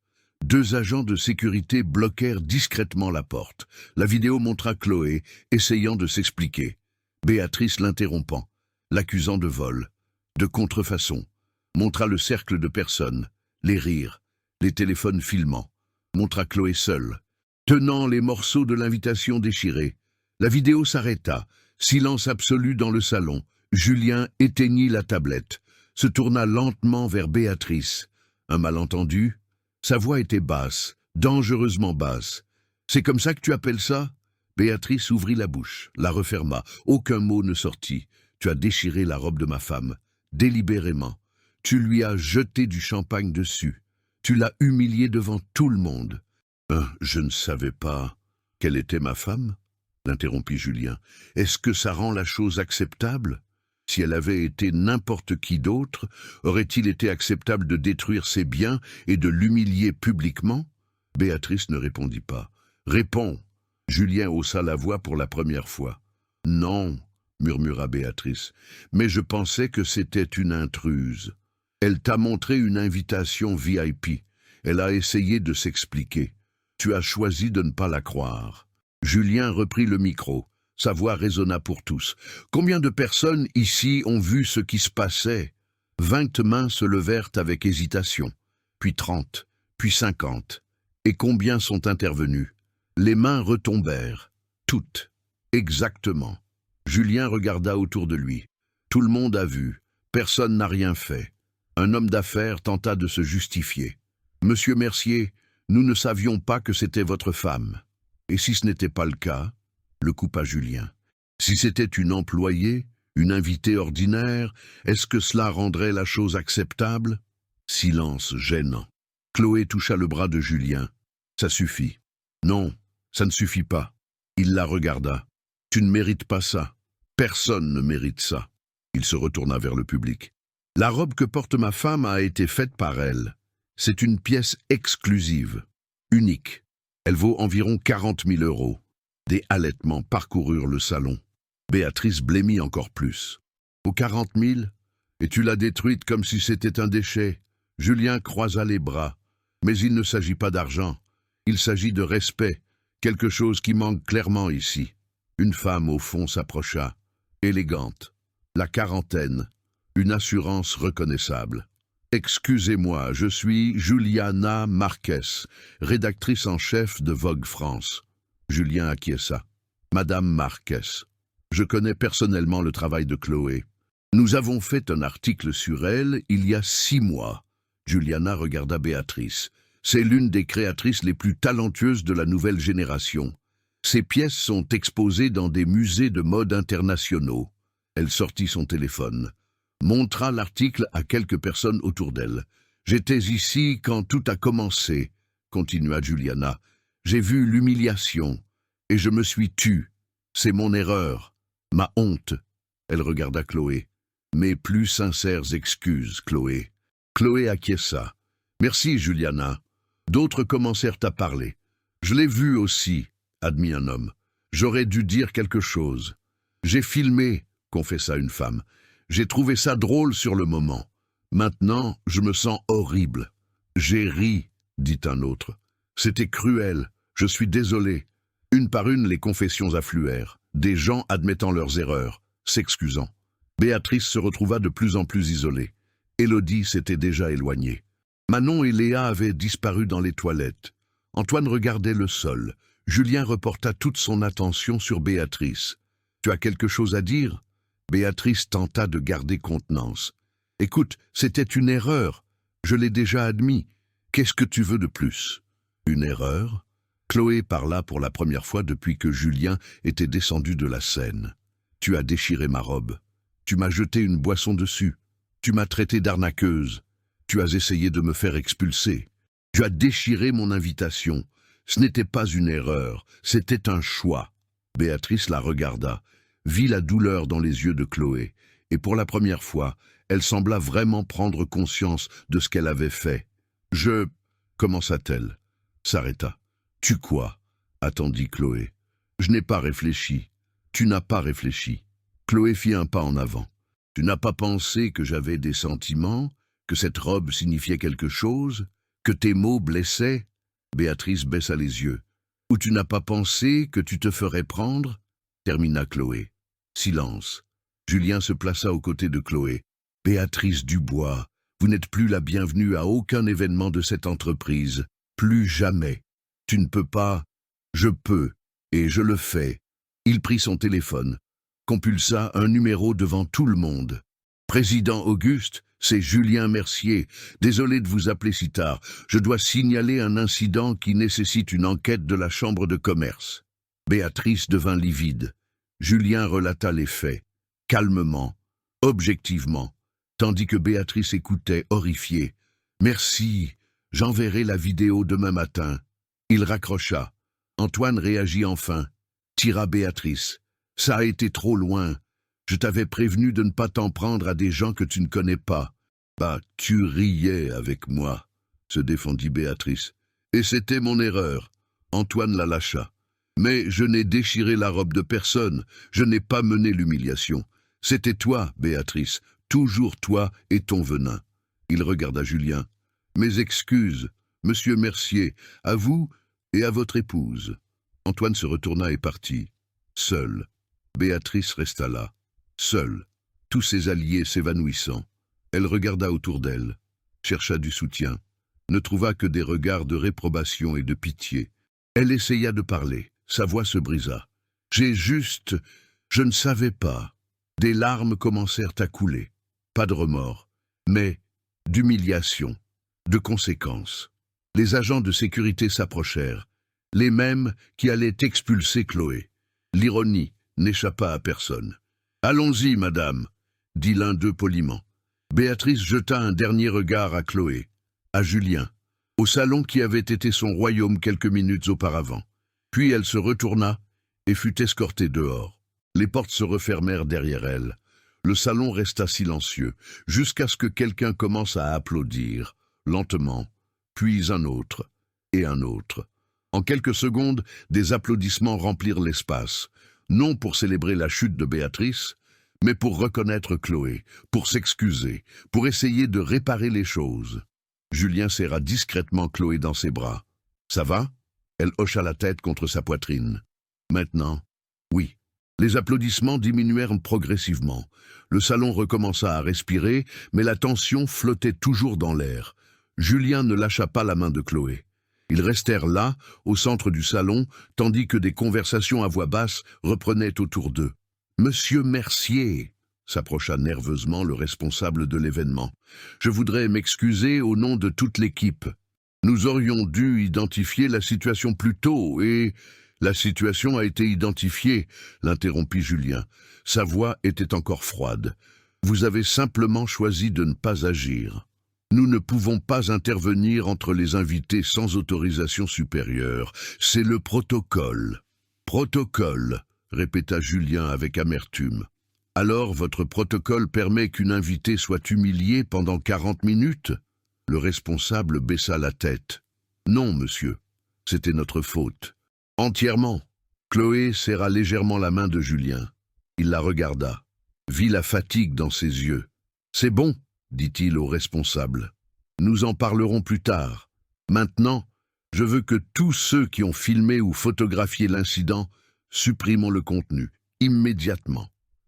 2 agents de sécurité bloquèrent discrètement la porte. La vidéo montra Chloé, essayant de s'expliquer. Béatrice l'interrompant, l'accusant de vol, de contrefaçon, montra le cercle de personnes, les rires, les téléphones filmant, montra Chloé seule, tenant les morceaux de l'invitation déchirés. La vidéo s'arrêta, silence absolu dans le salon. Julien éteignit la tablette, se tourna lentement vers Béatrice. Un malentendu? Sa voix était basse, dangereusement basse. « C'est comme ça que tu appelles ça ?» Béatrice ouvrit la bouche, la referma. Aucun mot ne sortit. « Tu as déchiré la robe de ma femme, délibérément. Tu lui as jeté du champagne dessus. Tu l'as humiliée devant tout le monde. »« Je ne savais pas qu'elle était ma femme ?» l'interrompit Julien. « Est-ce que ça rend la chose acceptable ? Si elle avait été n'importe qui d'autre, aurait-il été acceptable de détruire ses biens et de l'humilier publiquement ?» Béatrice ne répondit pas. « Réponds !» Julien haussa la voix pour la première fois. « Non !» murmura Béatrice, « mais je pensais que c'était une intruse. Elle t'a montré une invitation VIP. Elle a essayé de s'expliquer. Tu as choisi de ne pas la croire. » Julien reprit le micro. Sa voix résonna pour tous. « Combien de personnes ici ont vu ce qui se passait ?» 20 mains se levèrent avec hésitation, puis 30, puis 50. Et combien sont intervenus? Les mains retombèrent. Toutes. Exactement. Julien regarda autour de lui. Tout le monde a vu. Personne n'a rien fait. Un homme d'affaires tenta de se justifier. « Monsieur Mercier, nous ne savions pas que c'était votre femme. Et si ce n'était pas le cas ?» le coupa Julien. « Si c'était une employée, une invitée ordinaire, est-ce que cela rendrait la chose acceptable ?» Silence gênant. Chloé toucha le bras de Julien. « Ça suffit. »« Non, ça ne suffit pas. » Il la regarda. « Tu ne mérites pas ça. Personne ne mérite ça. » Il se retourna vers le public. « La robe que porte ma femme a été faite par elle. C'est une pièce exclusive, unique. Elle vaut environ 40 000 €. » Des halètements parcoururent le salon. Béatrice blêmit encore plus. « Aux 40 000 ? Et tu l'as détruite comme si c'était un déchet. » Julien croisa les bras. « Mais il ne s'agit pas d'argent. Il s'agit de respect, quelque chose qui manque clairement ici. » Une femme au fond s'approcha, élégante, la quarantaine, une assurance reconnaissable. « Excusez-moi, je suis Juliana Marquez, rédactrice en chef de Vogue France. » Julien acquiesça. « Madame Marquez, je connais personnellement le travail de Chloé. Nous avons fait un article sur elle il y a 6 mois. » Juliana regarda Béatrice. « C'est l'une des créatrices les plus talentueuses de la nouvelle génération. Ses pièces sont exposées dans des musées de mode internationaux. » Elle sortit son téléphone, montra l'article à quelques personnes autour d'elle. « J'étais ici quand tout a commencé, » continua Juliana. « J'ai vu l'humiliation, et je me suis tue. C'est mon erreur, ma honte. » Elle regarda Chloé. « Mes plus sincères excuses, Chloé. » Chloé acquiesça. « Merci, Juliana. » D'autres commencèrent à parler. « Je l'ai vu aussi, » admit un homme. « J'aurais dû dire quelque chose. »« J'ai filmé, » confessa une femme. « J'ai trouvé ça drôle sur le moment. Maintenant, je me sens horrible. »« J'ai ri, » dit un autre. « C'était cruel. Je suis désolé. » Une par une, les confessions affluèrent. Des gens admettant leurs erreurs, s'excusant. Béatrice se retrouva de plus en plus isolée. Élodie s'était déjà éloignée. Manon et Léa avaient disparu dans les toilettes. Antoine regardait le sol. Julien reporta toute son attention sur Béatrice. « Tu as quelque chose à dire ?» Béatrice tenta de garder contenance. « Écoute, c'était une erreur. Je l'ai déjà admis. Qu'est-ce que tu veux de plus ?»« Une erreur ?» Chloé parla pour la première fois depuis que Julien était descendu de la scène. « Tu as déchiré ma robe. Tu m'as jeté une boisson dessus. Tu m'as traité d'arnaqueuse. Tu as essayé de me faire expulser. Tu as déchiré mon invitation. Ce n'était pas une erreur, c'était un choix. » Béatrice la regarda, vit la douleur dans les yeux de Chloé, et pour la première fois, elle sembla vraiment prendre conscience de ce qu'elle avait fait. « Je... » commença-t-elle. S'arrêta. « Tu quoi ?» attendit Chloé. « Je n'ai pas réfléchi. Tu n'as pas réfléchi. » Chloé fit un pas en avant. « Tu n'as pas pensé que j'avais des sentiments, que cette robe signifiait quelque chose, que tes mots blessaient ?» Béatrice baissa les yeux. « Ou tu n'as pas pensé que tu te ferais prendre ?» termina Chloé. Silence. Julien se plaça aux côtés de Chloé. « Béatrice Dubois, vous n'êtes plus la bienvenue à aucun événement de cette entreprise. Plus jamais. Tu ne peux pas. Je peux. Et je le fais. » Il prit son téléphone, compulsa un numéro devant tout le monde. « Président Auguste, c'est Julien Mercier. Désolé de vous appeler si tard. Je dois signaler un incident qui nécessite une enquête de la Chambre de commerce. » Béatrice devint livide. Julien relata les faits, calmement, objectivement, tandis que Béatrice écoutait, horrifiée. « Merci, j'enverrai la vidéo demain matin. » Il raccrocha. Antoine réagit enfin. Tira Béatrice. « Ça a été trop loin. Je t'avais prévenu de ne pas t'en prendre à des gens que tu ne connais pas. »« Bah, tu riais avec moi, » se défendit Béatrice. « Et c'était mon erreur. » Antoine la lâcha. « Mais je n'ai déchiré la robe de personne. Je n'ai pas mené l'humiliation. C'était toi, Béatrice, toujours toi et ton venin. » Il regarda Julien. « Mes excuses, monsieur Mercier, à vous et à votre épouse. » Antoine se retourna et partit. Seul. Béatrice resta là. Seule, tous ses alliés s'évanouissant. Elle regarda autour d'elle, chercha du soutien, ne trouva que des regards de réprobation et de pitié. Elle essaya de parler, sa voix se brisa. « Je ne savais pas. » Des larmes commencèrent à couler. Pas de remords, mais d'humiliation, de conséquences. Les agents de sécurité s'approchèrent, les mêmes qui allaient expulser Chloé. L'ironie n'échappa à personne. « Allons-y, madame, » dit l'un d'eux poliment. Béatrice jeta un dernier regard à Chloé, à Julien, au salon qui avait été son royaume quelques minutes auparavant. Puis elle se retourna et fut escortée dehors. Les portes se refermèrent derrière elle. Le salon resta silencieux, jusqu'à ce que quelqu'un commence à applaudir, lentement, puis un autre, et un autre. En quelques secondes, des applaudissements remplirent l'espace, non pour célébrer la chute de Béatrice, mais pour reconnaître Chloé, pour s'excuser, pour essayer de réparer les choses. Julien serra discrètement Chloé dans ses bras. « Ça va ?» Elle hocha la tête contre sa poitrine. « Maintenant, oui. » Les applaudissements diminuèrent progressivement. Le salon recommença à respirer, mais la tension flottait toujours dans l'air. Julien ne lâcha pas la main de Chloé. Ils restèrent là, au centre du salon, tandis que des conversations à voix basse reprenaient autour d'eux. « Monsieur Mercier !» s'approcha nerveusement le responsable de l'événement. « Je voudrais m'excuser au nom de toute l'équipe. Nous aurions dû identifier la situation plus tôt et... » « La situation a été identifiée, » l'interrompit Julien. Sa voix était encore froide. « Vous avez simplement choisi de ne pas agir. Nous ne pouvons pas intervenir entre les invités sans autorisation supérieure. C'est le protocole. »« Protocole » répéta Julien avec amertume. « Alors votre protocole permet qu'une invitée soit humiliée pendant 40 minutes ?» Le responsable baissa la tête. « Non, monsieur, c'était notre faute. » Entièrement. Chloé serra légèrement la main de Julien. Il la regarda, vit la fatigue dans ses yeux. « C'est bon, » dit-il au responsable. « Nous en parlerons plus tard. Maintenant, je veux que tous ceux qui ont filmé ou photographié l'incident suppriment le contenu, immédiatement. »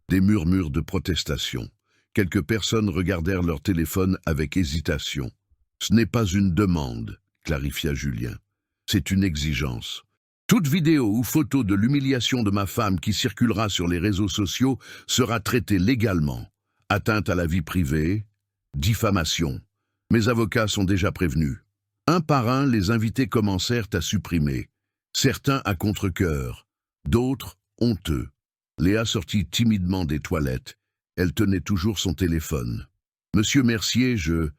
Des murmures de protestation. Quelques personnes regardèrent leur téléphone avec hésitation. « Ce n'est pas une demande, » clarifia Julien. « C'est une exigence. » Toute vidéo ou photo de l'humiliation de ma femme qui circulera sur les réseaux sociaux sera traitée légalement. Atteinte à la vie privée, diffamation. Mes avocats sont déjà prévenus. Un par un, les invités commencèrent à supprimer. Certains à contre-cœur, d'autres honteux. Léa sortit timidement des toilettes. Elle tenait toujours son téléphone. « Monsieur Mercier, je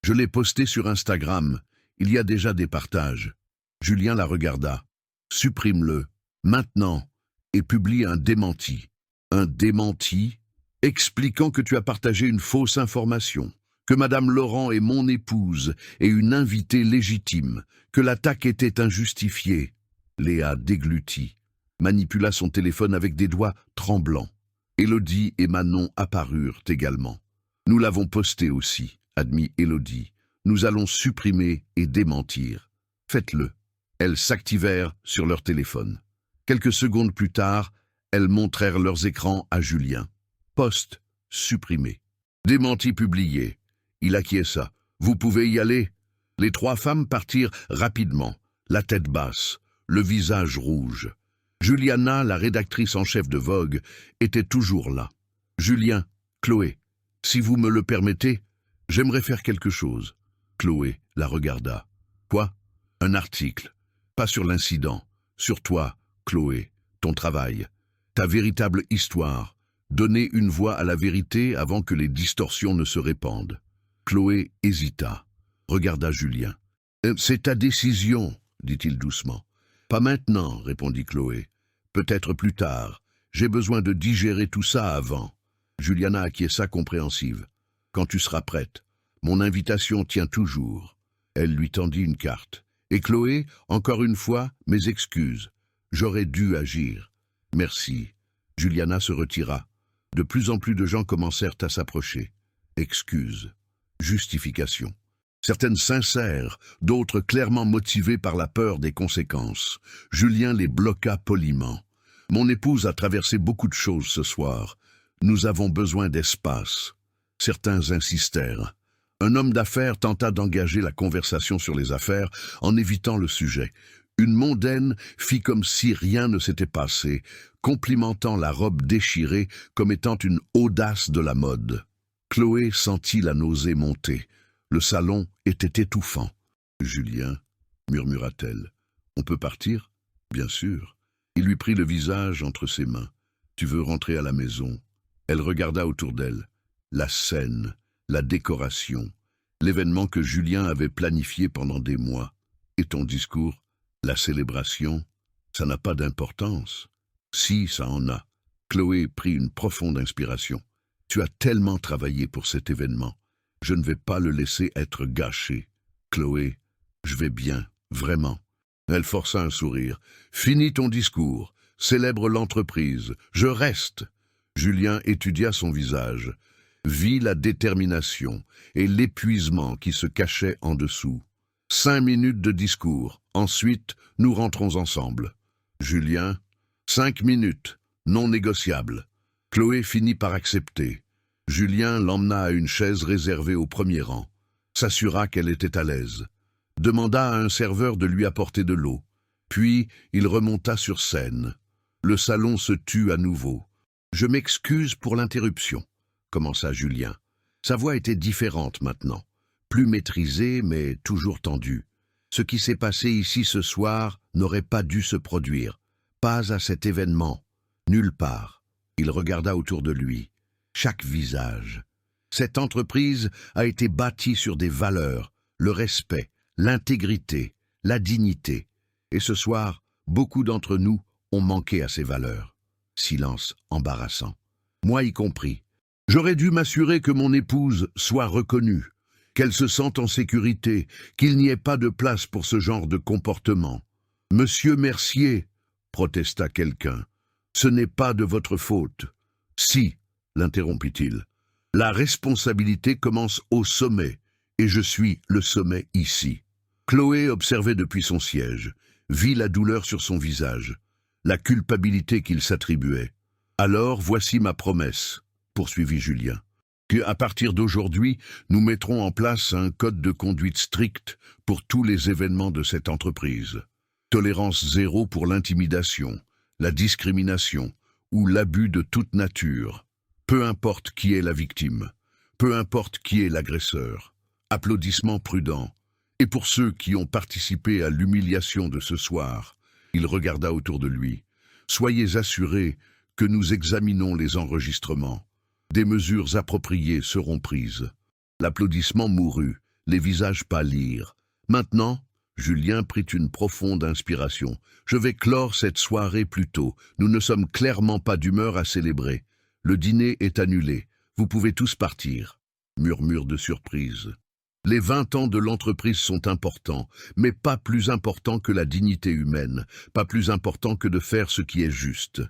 l'ai posté sur Instagram. Il y a déjà des partages. » Julien la regarda. « Supprime-le, maintenant, et publie un démenti. » Un démenti expliquant que tu as partagé une fausse information, que Madame Laurent est mon épouse et une invitée légitime, que l'attaque était injustifiée. Léa déglutit, manipula son téléphone avec des doigts tremblants. Élodie et Manon apparurent également. « Nous l'avons posté aussi, » admit Élodie. « Nous allons supprimer et démentir. Faites-le. » Elles s'activèrent sur leur téléphone. Quelques secondes plus tard, elles montrèrent leurs écrans à Julien. Post supprimé. Démenti publié. Il acquiesça. « Vous pouvez y aller ?» Les trois femmes partirent rapidement, la tête basse, le visage rouge. Juliana, la rédactrice en chef de Vogue, était toujours là. « Julien, Chloé, si vous me le permettez, j'aimerais faire quelque chose. » Chloé la regarda. « Quoi ? Un article. Pas sur l'incident. Sur toi, Chloé, ton travail. Ta véritable histoire. Donner une voix à la vérité avant que les distorsions ne se répandent. » Chloé hésita, regarda Julien. « C'est ta décision, dit-il doucement. »« Pas maintenant, répondit Chloé. Peut-être plus tard. J'ai besoin de digérer tout ça avant. » Juliana acquiesça compréhensive. « Quand tu seras prête. Mon invitation tient toujours. » Elle lui tendit une carte. « Et Chloé, encore une fois, mes excuses. J'aurais dû agir. »« Merci. » Juliana se retira. De plus en plus de gens commencèrent à s'approcher. Excuses. Justification. Certaines sincères, d'autres clairement motivées par la peur des conséquences. Julien les bloqua poliment. « Mon épouse a traversé beaucoup de choses ce soir. Nous avons besoin d'espace. » Certains insistèrent. Un homme d'affaires tenta d'engager la conversation sur les affaires en évitant le sujet. Une mondaine fit comme si rien ne s'était passé, complimentant la robe déchirée comme étant une audace de la mode. Chloé sentit la nausée monter. Le salon était étouffant. « Julien, » murmura-t-elle, « on peut partir ? » « Bien sûr. » Il lui prit le visage entre ses mains. « Tu veux rentrer à la maison ?» Elle regarda autour d'elle. La scène, la décoration, l'événement que Julien avait planifié pendant des mois. Et ton discours, la célébration, ça n'a pas d'importance. Si, ça en a. Chloé prit une profonde inspiration. Tu as tellement travaillé pour cet événement. Je ne vais pas le laisser être gâché. Chloé, je vais bien, vraiment. Elle força un sourire. Finis ton discours. Célèbre l'entreprise. Je reste. Julien étudia son visage. Vit la détermination et l'épuisement qui se cachaient en dessous. 5 minutes de discours. Ensuite, nous rentrons ensemble. Julien, 5 minutes, non négociables. Chloé finit par accepter. Julien l'emmena à une chaise réservée au premier rang. S'assura qu'elle était à l'aise. Demanda à un serveur de lui apporter de l'eau. Puis, il remonta sur scène. Le salon se tut à nouveau. « Je m'excuse pour l'interruption », commença Julien. Sa voix était différente maintenant, plus maîtrisée mais toujours tendue. Ce qui s'est passé ici ce soir n'aurait pas dû se produire. Pas à cet événement, nulle part. Il regarda autour de lui. Chaque visage. Cette entreprise a été bâtie sur des valeurs, le respect, l'intégrité, la dignité. Et ce soir, beaucoup d'entre nous ont manqué à ces valeurs. Silence embarrassant. Moi y compris. J'aurais dû m'assurer que mon épouse soit reconnue, qu'elle se sente en sécurité, qu'il n'y ait pas de place pour ce genre de comportement. « Monsieur Mercier », protesta quelqu'un, « ce n'est pas de votre faute. »« Si », l'interrompit-il, « la responsabilité commence au sommet, et je suis le sommet ici. » Chloé observait depuis son siège, vit la douleur sur son visage, la culpabilité qu'il s'attribuait. « Alors voici ma promesse, » poursuivit Julien, « qu'à partir d'aujourd'hui, nous mettrons en place un code de conduite strict pour tous les événements de cette entreprise. Tolérance zéro pour l'intimidation, la discrimination ou l'abus de toute nature. Peu importe qui est la victime, peu importe qui est l'agresseur. Applaudissements prudents. Et pour ceux qui ont participé à l'humiliation de ce soir, Il regarda autour de lui. « Soyez assurés que nous examinons les enregistrements. Des mesures appropriées seront prises. » L'applaudissement mourut, les visages pâlirent. Maintenant, Julien prit une profonde inspiration. « Je vais clore cette soirée plus tôt. Nous ne sommes clairement pas d'humeur à célébrer. Le dîner est annulé. Vous pouvez tous partir. » Murmure de surprise. Les 20 ans de l'entreprise sont importants, mais pas plus importants que la dignité humaine, pas plus importants que de faire ce qui est juste.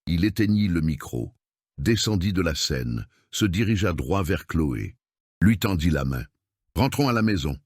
Il éteignit le micro, descendit de la scène, se dirigea droit vers Chloé, lui tendit la main. « Rentrons à la maison. »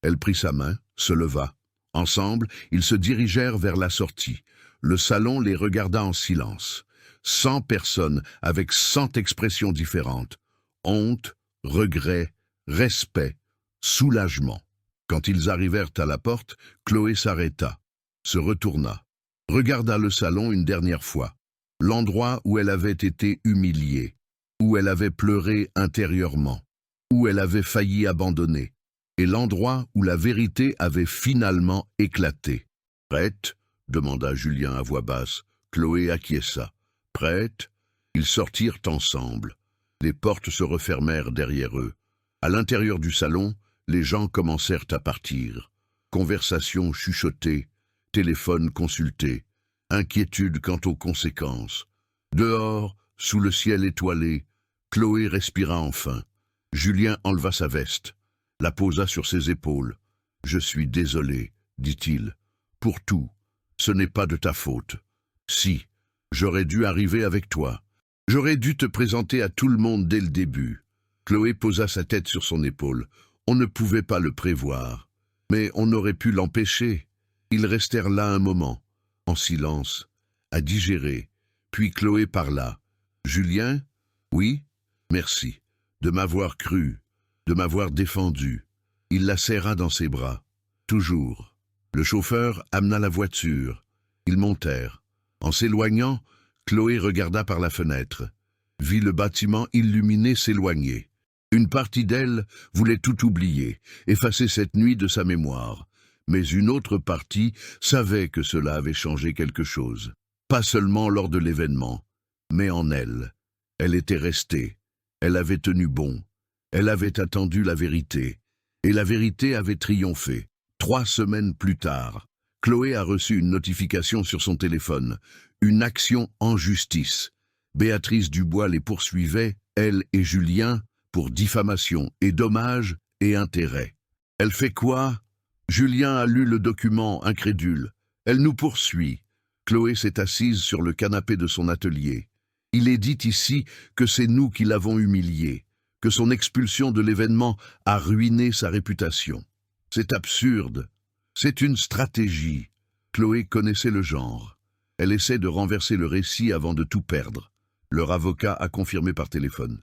Elle prit sa main, se leva. Ensemble, ils se dirigèrent vers la sortie. Le salon les regarda en silence. 100 personnes avec 100 expressions différentes. Honte, regret, respect, soulagement. Quand ils arrivèrent à la porte, Chloé s'arrêta, se retourna, regarda le salon une dernière fois, l'endroit où elle avait été humiliée, où elle avait pleuré intérieurement, où elle avait failli abandonner, et l'endroit où la vérité avait finalement éclaté. « Prête ?» demanda Julien à voix basse. Chloé acquiesça. « Prête ?» Ils sortirent ensemble. Les portes se refermèrent derrière eux. À l'intérieur du salon, les gens commencèrent à partir. Conversations chuchotées, téléphones consultés, inquiétude quant aux conséquences. Dehors, sous le ciel étoilé, Chloé respira enfin. Julien enleva sa veste, la posa sur ses épaules. « Je suis désolé, dit-il, pour tout. Ce n'est pas de ta faute. Si, j'aurais dû arriver avec toi. J'aurais dû te présenter à tout le monde dès le début. » Chloé posa sa tête sur son épaule. On ne pouvait pas le prévoir, mais on aurait pu l'empêcher. Ils restèrent là un moment, en silence, à digérer. Puis Chloé parla. « Julien ? Oui ? Merci. De m'avoir cru, de m'avoir défendu. » Il la serra dans ses bras. Toujours. Le chauffeur amena la voiture. Ils montèrent. En s'éloignant, Chloé regarda par la fenêtre. Vit le bâtiment illuminé s'éloigner. Une partie d'elle voulait tout oublier, effacer cette nuit de sa mémoire. Mais une autre partie savait que cela avait changé quelque chose. Pas seulement lors de l'événement, mais en elle. Elle était restée. Elle avait tenu bon. Elle avait attendu la vérité. Et la vérité avait triomphé. 3 semaines plus tard, Chloé a reçu une notification sur son téléphone. Une action en justice. Béatrice Dubois les poursuivait, elle et Julien, pour diffamation et dommages et intérêts. Elle fait quoi? Julien a lu le document, incrédule. Elle nous poursuit. Chloé s'est assise sur le canapé de son atelier. Il est dit ici que c'est nous qui l'avons humiliée, que son expulsion de l'événement a ruiné sa réputation. C'est absurde. C'est une stratégie. Chloé connaissait le genre. Elle essaie de renverser le récit avant de tout perdre. Leur avocat a confirmé par téléphone.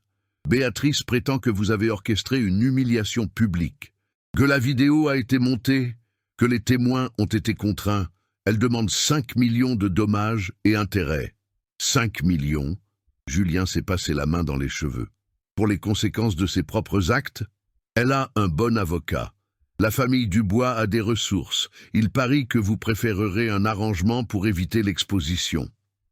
Béatrice prétend que vous avez orchestré une humiliation publique, que la vidéo a été montée, que les témoins ont été contraints. Elle demande 5 millions de dommages et intérêts. 5 millions. Julien s'est passé la main dans les cheveux. Pour les conséquences de ses propres actes, elle a un bon avocat. La famille Dubois a des ressources. Il parie que vous préférerez un arrangement pour éviter l'exposition.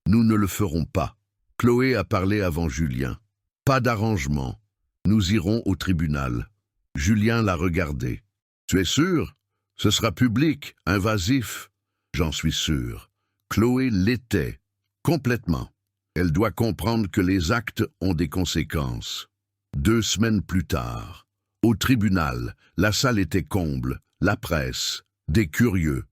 Nous ne le ferons pas. Chloé a parlé avant Julien. Pas d'arrangement. Nous irons au tribunal. Julien l'a regardé. Tu es sûr? Ce sera public, invasif. J'en suis sûr. Chloé l'était. Complètement. Elle doit comprendre que les actes ont des conséquences. 2 semaines plus tard, au tribunal, la salle était comble, la presse, des curieux,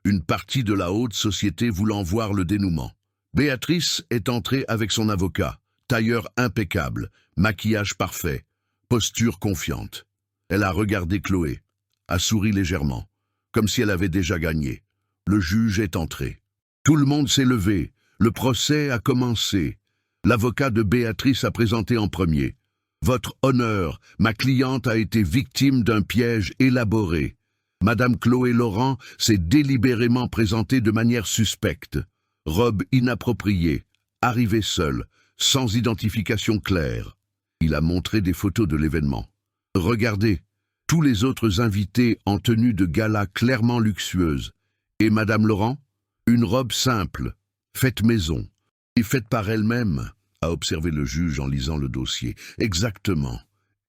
une partie de la haute société voulant voir le dénouement. Béatrice est entrée avec son avocat, tailleur impeccable, maquillage parfait, posture confiante. Elle a regardé Chloé, a souri légèrement, comme si elle avait déjà gagné. Le juge est entré. Tout le monde s'est levé, le procès a commencé. L'avocat de Béatrice a présenté en premier. Votre honneur, ma cliente a été victime d'un piège élaboré. Madame Chloé Laurent s'est délibérément présentée de manière suspecte. Robe inappropriée, arrivée seule, sans identification claire. Il a montré des photos de l'événement. Regardez, tous les autres invités en tenue de gala clairement luxueuse. Et Madame Laurent? Une robe simple, faite maison, et faite par elle-même, a observé le juge en lisant le dossier. Exactement.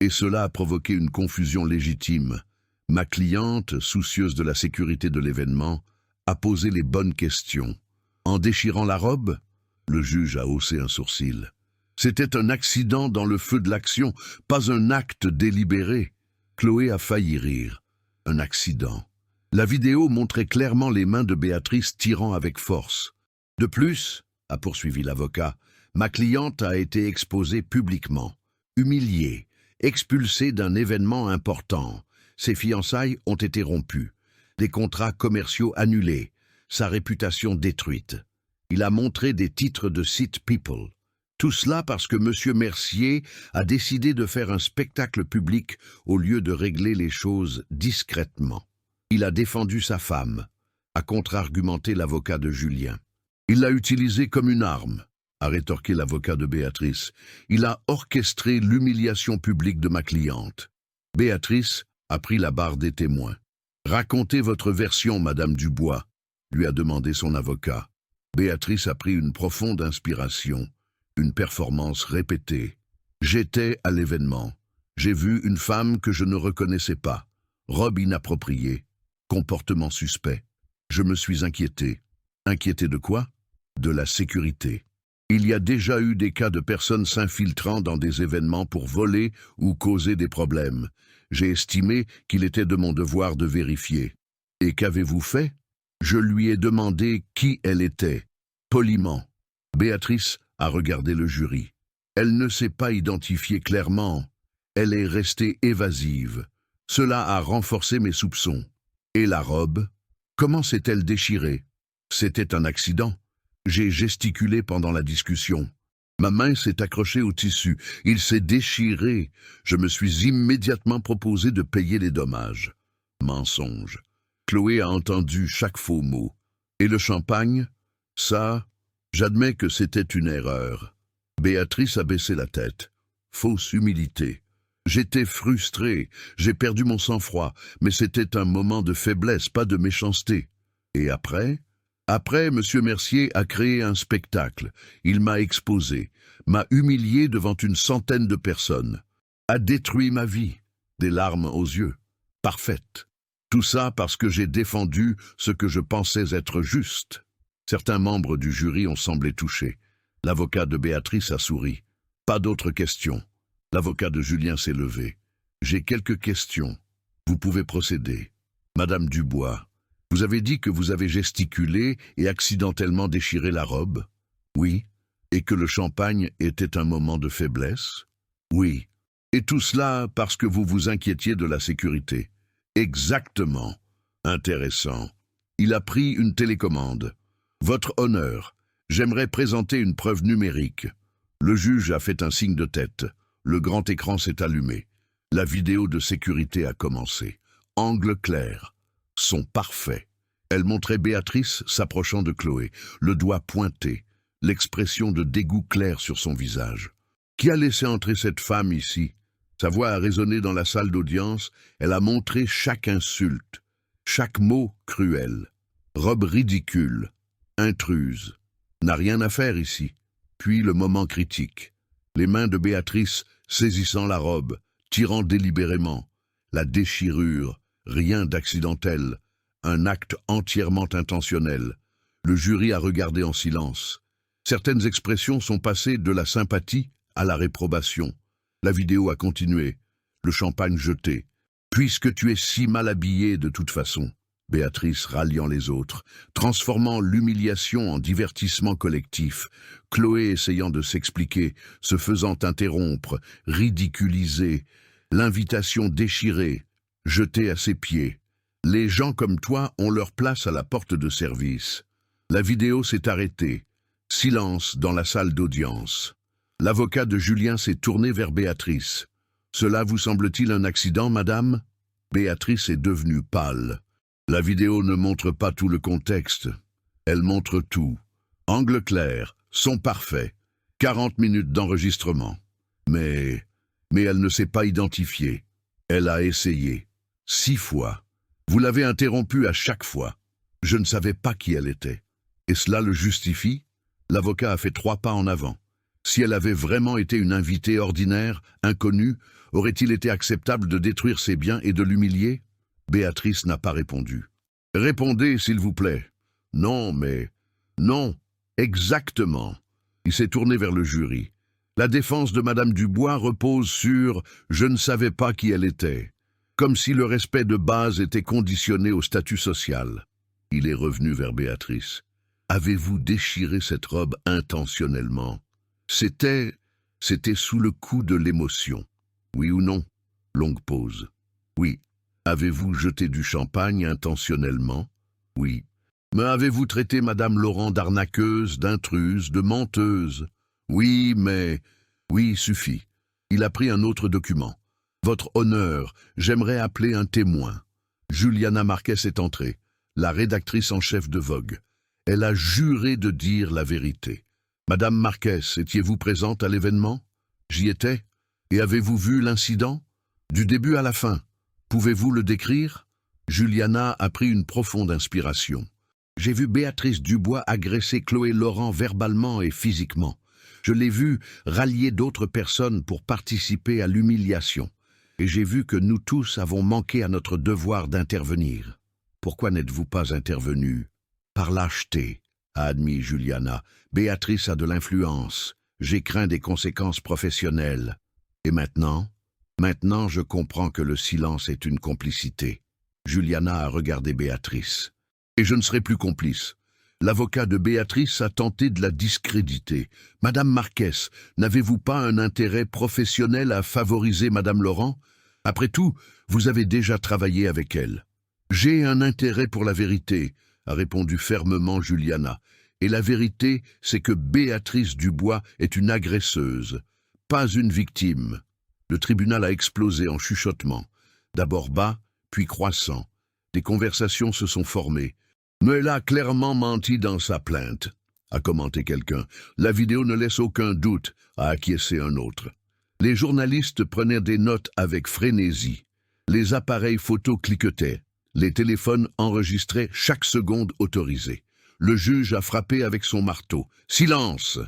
Et cela a provoqué une confusion légitime. Ma cliente, soucieuse de la sécurité de l'événement, a posé les bonnes questions. En déchirant la robe, le juge a haussé un sourcil. C'était un accident dans le feu de l'action, pas un acte délibéré. Chloé a failli rire. Un accident. La vidéo montrait clairement les mains de Béatrice tirant avec force. De plus, a poursuivi l'avocat, ma cliente a été exposée publiquement, humiliée, expulsée d'un événement important. Ses fiançailles ont été rompues, des contrats commerciaux annulés, sa réputation détruite. Il a montré des titres de site People. Tout cela parce que M. Mercier a décidé de faire un spectacle public au lieu de régler les choses discrètement. Il a défendu sa femme, a contre-argumenté l'avocat de Julien. Il l'a utilisée comme une arme, a rétorqué l'avocat de Béatrice. Il a orchestré l'humiliation publique de ma cliente. Béatrice a pris la barre des témoins. Racontez votre version, Madame Dubois, lui a demandé son avocat. Béatrice a pris une profonde inspiration, une performance répétée. J'étais à l'événement. J'ai vu une femme que je ne reconnaissais pas. Robe inappropriée, comportement suspect. Je me suis inquiété. Inquiété de quoi? De la sécurité. Il y a déjà eu des cas de personnes s'infiltrant dans des événements pour voler ou causer des problèmes. J'ai estimé qu'il était de mon devoir de vérifier. Et qu'avez-vous fait? Je lui ai demandé qui elle était. Poliment. Béatrice a regardé le jury. Elle ne s'est pas identifiée clairement. Elle est restée évasive. Cela a renforcé mes soupçons. Et la robe? Comment s'est-elle déchirée? C'était un accident. J'ai gesticulé pendant la discussion. Ma main s'est accrochée au tissu. Il s'est déchiré. Je me suis immédiatement proposé de payer les dommages. Mensonge. Chloé a entendu chaque faux mot. Et le champagne? Ça, j'admets que c'était une erreur. Béatrice a baissé la tête. Fausse humilité. J'étais frustré, j'ai perdu mon sang-froid, mais c'était un moment de faiblesse, pas de méchanceté. Et après? Après, M. Mercier a créé un spectacle. Il m'a exposé, m'a humilié devant une centaine de personnes, a détruit ma vie, des larmes aux yeux, parfaite. Tout ça parce que j'ai défendu ce que je pensais être juste. Certains membres du jury ont semblé touchés. L'avocat de Béatrice a souri. Pas d'autres questions. L'avocat de Julien s'est levé. J'ai quelques questions. Vous pouvez procéder. Madame Dubois, vous avez dit que vous avez gesticulé et accidentellement déchiré la robe? Oui. Et que le champagne était un moment de faiblesse? Oui. Et tout cela parce que vous vous inquiétiez de la sécurité? Exactement. Intéressant. Il a pris une télécommande. Votre honneur, j'aimerais présenter une preuve numérique. Le juge a fait un signe de tête. Le grand écran s'est allumé. La vidéo de sécurité a commencé. Angle clair. Son parfait. Elle montrait Béatrice s'approchant de Chloé, le doigt pointé, l'expression de dégoût clair sur son visage. Qui a laissé entrer cette femme ici? Sa voix a résonné dans la salle d'audience. Elle a montré chaque insulte, chaque mot cruel. Robe ridicule, intruse. N'a rien à faire ici. Puis le moment critique. Les mains de Béatrice saisissant la robe, tirant délibérément. La déchirure, rien d'accidentel, un acte entièrement intentionnel. Le jury a regardé en silence. Certaines expressions sont passées de la sympathie à la réprobation. La vidéo a continué, le champagne jeté. Puisque tu es si mal habillé de toute façon. Béatrice ralliant les autres, transformant l'humiliation en divertissement collectif, Chloé essayant de s'expliquer, se faisant interrompre, ridiculiser, l'invitation déchirée, jetée à ses pieds. Les gens comme toi ont leur place à la porte de service. La vidéo s'est arrêtée. Silence dans la salle d'audience. L'avocat de Julien s'est tourné vers Béatrice. Cela vous semble-t-il un accident, madame? Béatrice est devenue pâle. La vidéo ne montre pas tout le contexte. Elle montre tout. Angle clair, son parfait, 40 minutes d'enregistrement. Mais elle ne s'est pas identifiée. Elle a essayé. 6 fois. Vous l'avez interrompue à chaque fois. Je ne savais pas qui elle était. Et cela le justifie? L'avocat a fait 3 pas en avant. Si elle avait vraiment été une invitée ordinaire, inconnue, aurait-il été acceptable de détruire ses biens et de l'humilier? Béatrice n'a pas répondu. Répondez, s'il vous plaît. Non, mais... Non, exactement. Il s'est tourné vers le jury. La défense de Madame Dubois repose sur « je ne savais pas qui elle était », comme si le respect de base était conditionné au statut social. Il est revenu vers Béatrice. Avez-vous déchiré cette robe intentionnellement? C'était sous le coup de l'émotion. Oui ou non? Longue pause. Oui. Avez-vous jeté du champagne intentionnellement? Oui. Mais avez-vous traité Madame Laurent d'arnaqueuse, d'intruse, de menteuse? Oui, mais... Oui, suffit. Il a pris un autre document. Votre honneur, j'aimerais appeler un témoin. Juliana Marquez est entrée, la rédactrice en chef de Vogue. Elle a juré de dire la vérité. Madame Marquez, étiez-vous présente à l'événement? J'y étais. Et avez-vous vu l'incident? Du début à la fin. Pouvez-vous le décrire? Juliana a pris une profonde inspiration. J'ai vu Béatrice Dubois agresser Chloé Laurent verbalement et physiquement. Je l'ai vue rallier d'autres personnes pour participer à l'humiliation. Et j'ai vu que nous tous avons manqué à notre devoir d'intervenir. Pourquoi n'êtes-vous pas intervenu? Par lâcheté, a admis Juliana. Béatrice a de l'influence. J'ai craint des conséquences professionnelles. Et maintenant? Maintenant, je comprends que le silence est une complicité. Juliana a regardé Béatrice. Et je ne serai plus complice. L'avocat de Béatrice a tenté de la discréditer. Madame Marquez, n'avez-vous pas un intérêt professionnel à favoriser Madame Laurent? Après tout, vous avez déjà travaillé avec elle. J'ai un intérêt pour la vérité, a répondu fermement Juliana. Et la vérité, c'est que Béatrice Dubois est une agresseuse, pas une victime. Le tribunal a explosé en chuchotements. D'abord bas, puis croissant. Des conversations se sont formées. Mais elle a clairement menti dans sa plainte, a commenté quelqu'un. La vidéo ne laisse aucun doute, a acquiescé un autre. Les journalistes prenaient des notes avec frénésie. Les appareils photo cliquetaient. Les téléphones enregistraient chaque seconde autorisée. Le juge a frappé avec son marteau. Silence!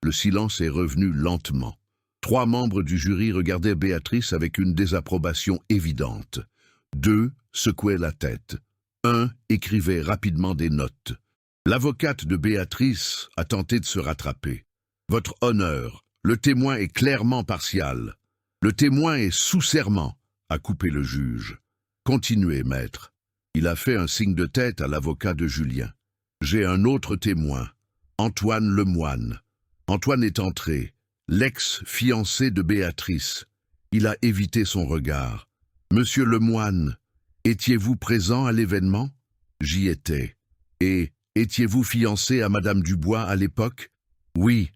Le silence est revenu lentement. 3 membres du jury regardaient Béatrice avec une désapprobation évidente. 2 secouaient la tête. 1 écrivait rapidement des notes. L'avocate de Béatrice a tenté de se rattraper. Votre honneur, le témoin est clairement partial. Le témoin est sous serment, a coupé le juge. Continuez, maître. Il a fait un signe de tête à l'avocat de Julien. J'ai un autre témoin, Antoine Lemoine. Antoine est entré, l'ex-fiancé de Béatrice. Il a évité son regard. Monsieur Lemoine, étiez-vous présent à l'événement? J'y étais. Et étiez-vous fiancé à Madame Dubois à l'époque? Oui.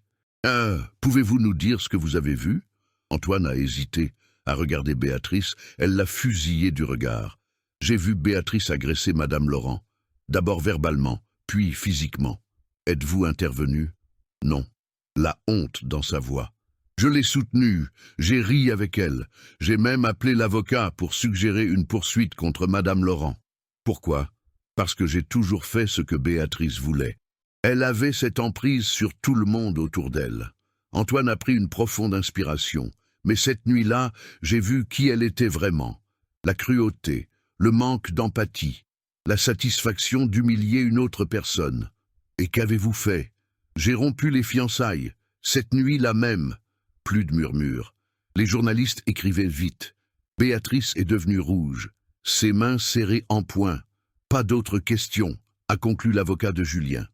Pouvez-vous nous dire ce que vous avez vu? Antoine a hésité, a regardé Béatrice. Elle l'a fusillé du regard. J'ai vu Béatrice agresser Madame Laurent. D'abord verbalement, puis physiquement. Êtes-vous intervenu? Non. La honte dans sa voix. Je l'ai soutenue, j'ai ri avec elle. J'ai même appelé l'avocat pour suggérer une poursuite contre Madame Laurent. Pourquoi? Parce que j'ai toujours fait ce que Béatrice voulait. Elle avait cette emprise sur tout le monde autour d'elle. Antoine a pris une profonde inspiration. Mais cette nuit-là, j'ai vu qui elle était vraiment. La cruauté, le manque d'empathie, la satisfaction d'humilier une autre personne. Et qu'avez-vous fait? J'ai rompu les fiançailles, cette nuit-là même. Plus de murmures. Les journalistes écrivaient vite. Béatrice est devenue rouge, ses mains serrées en poing. Pas d'autres questions, a conclu l'avocat de Julien.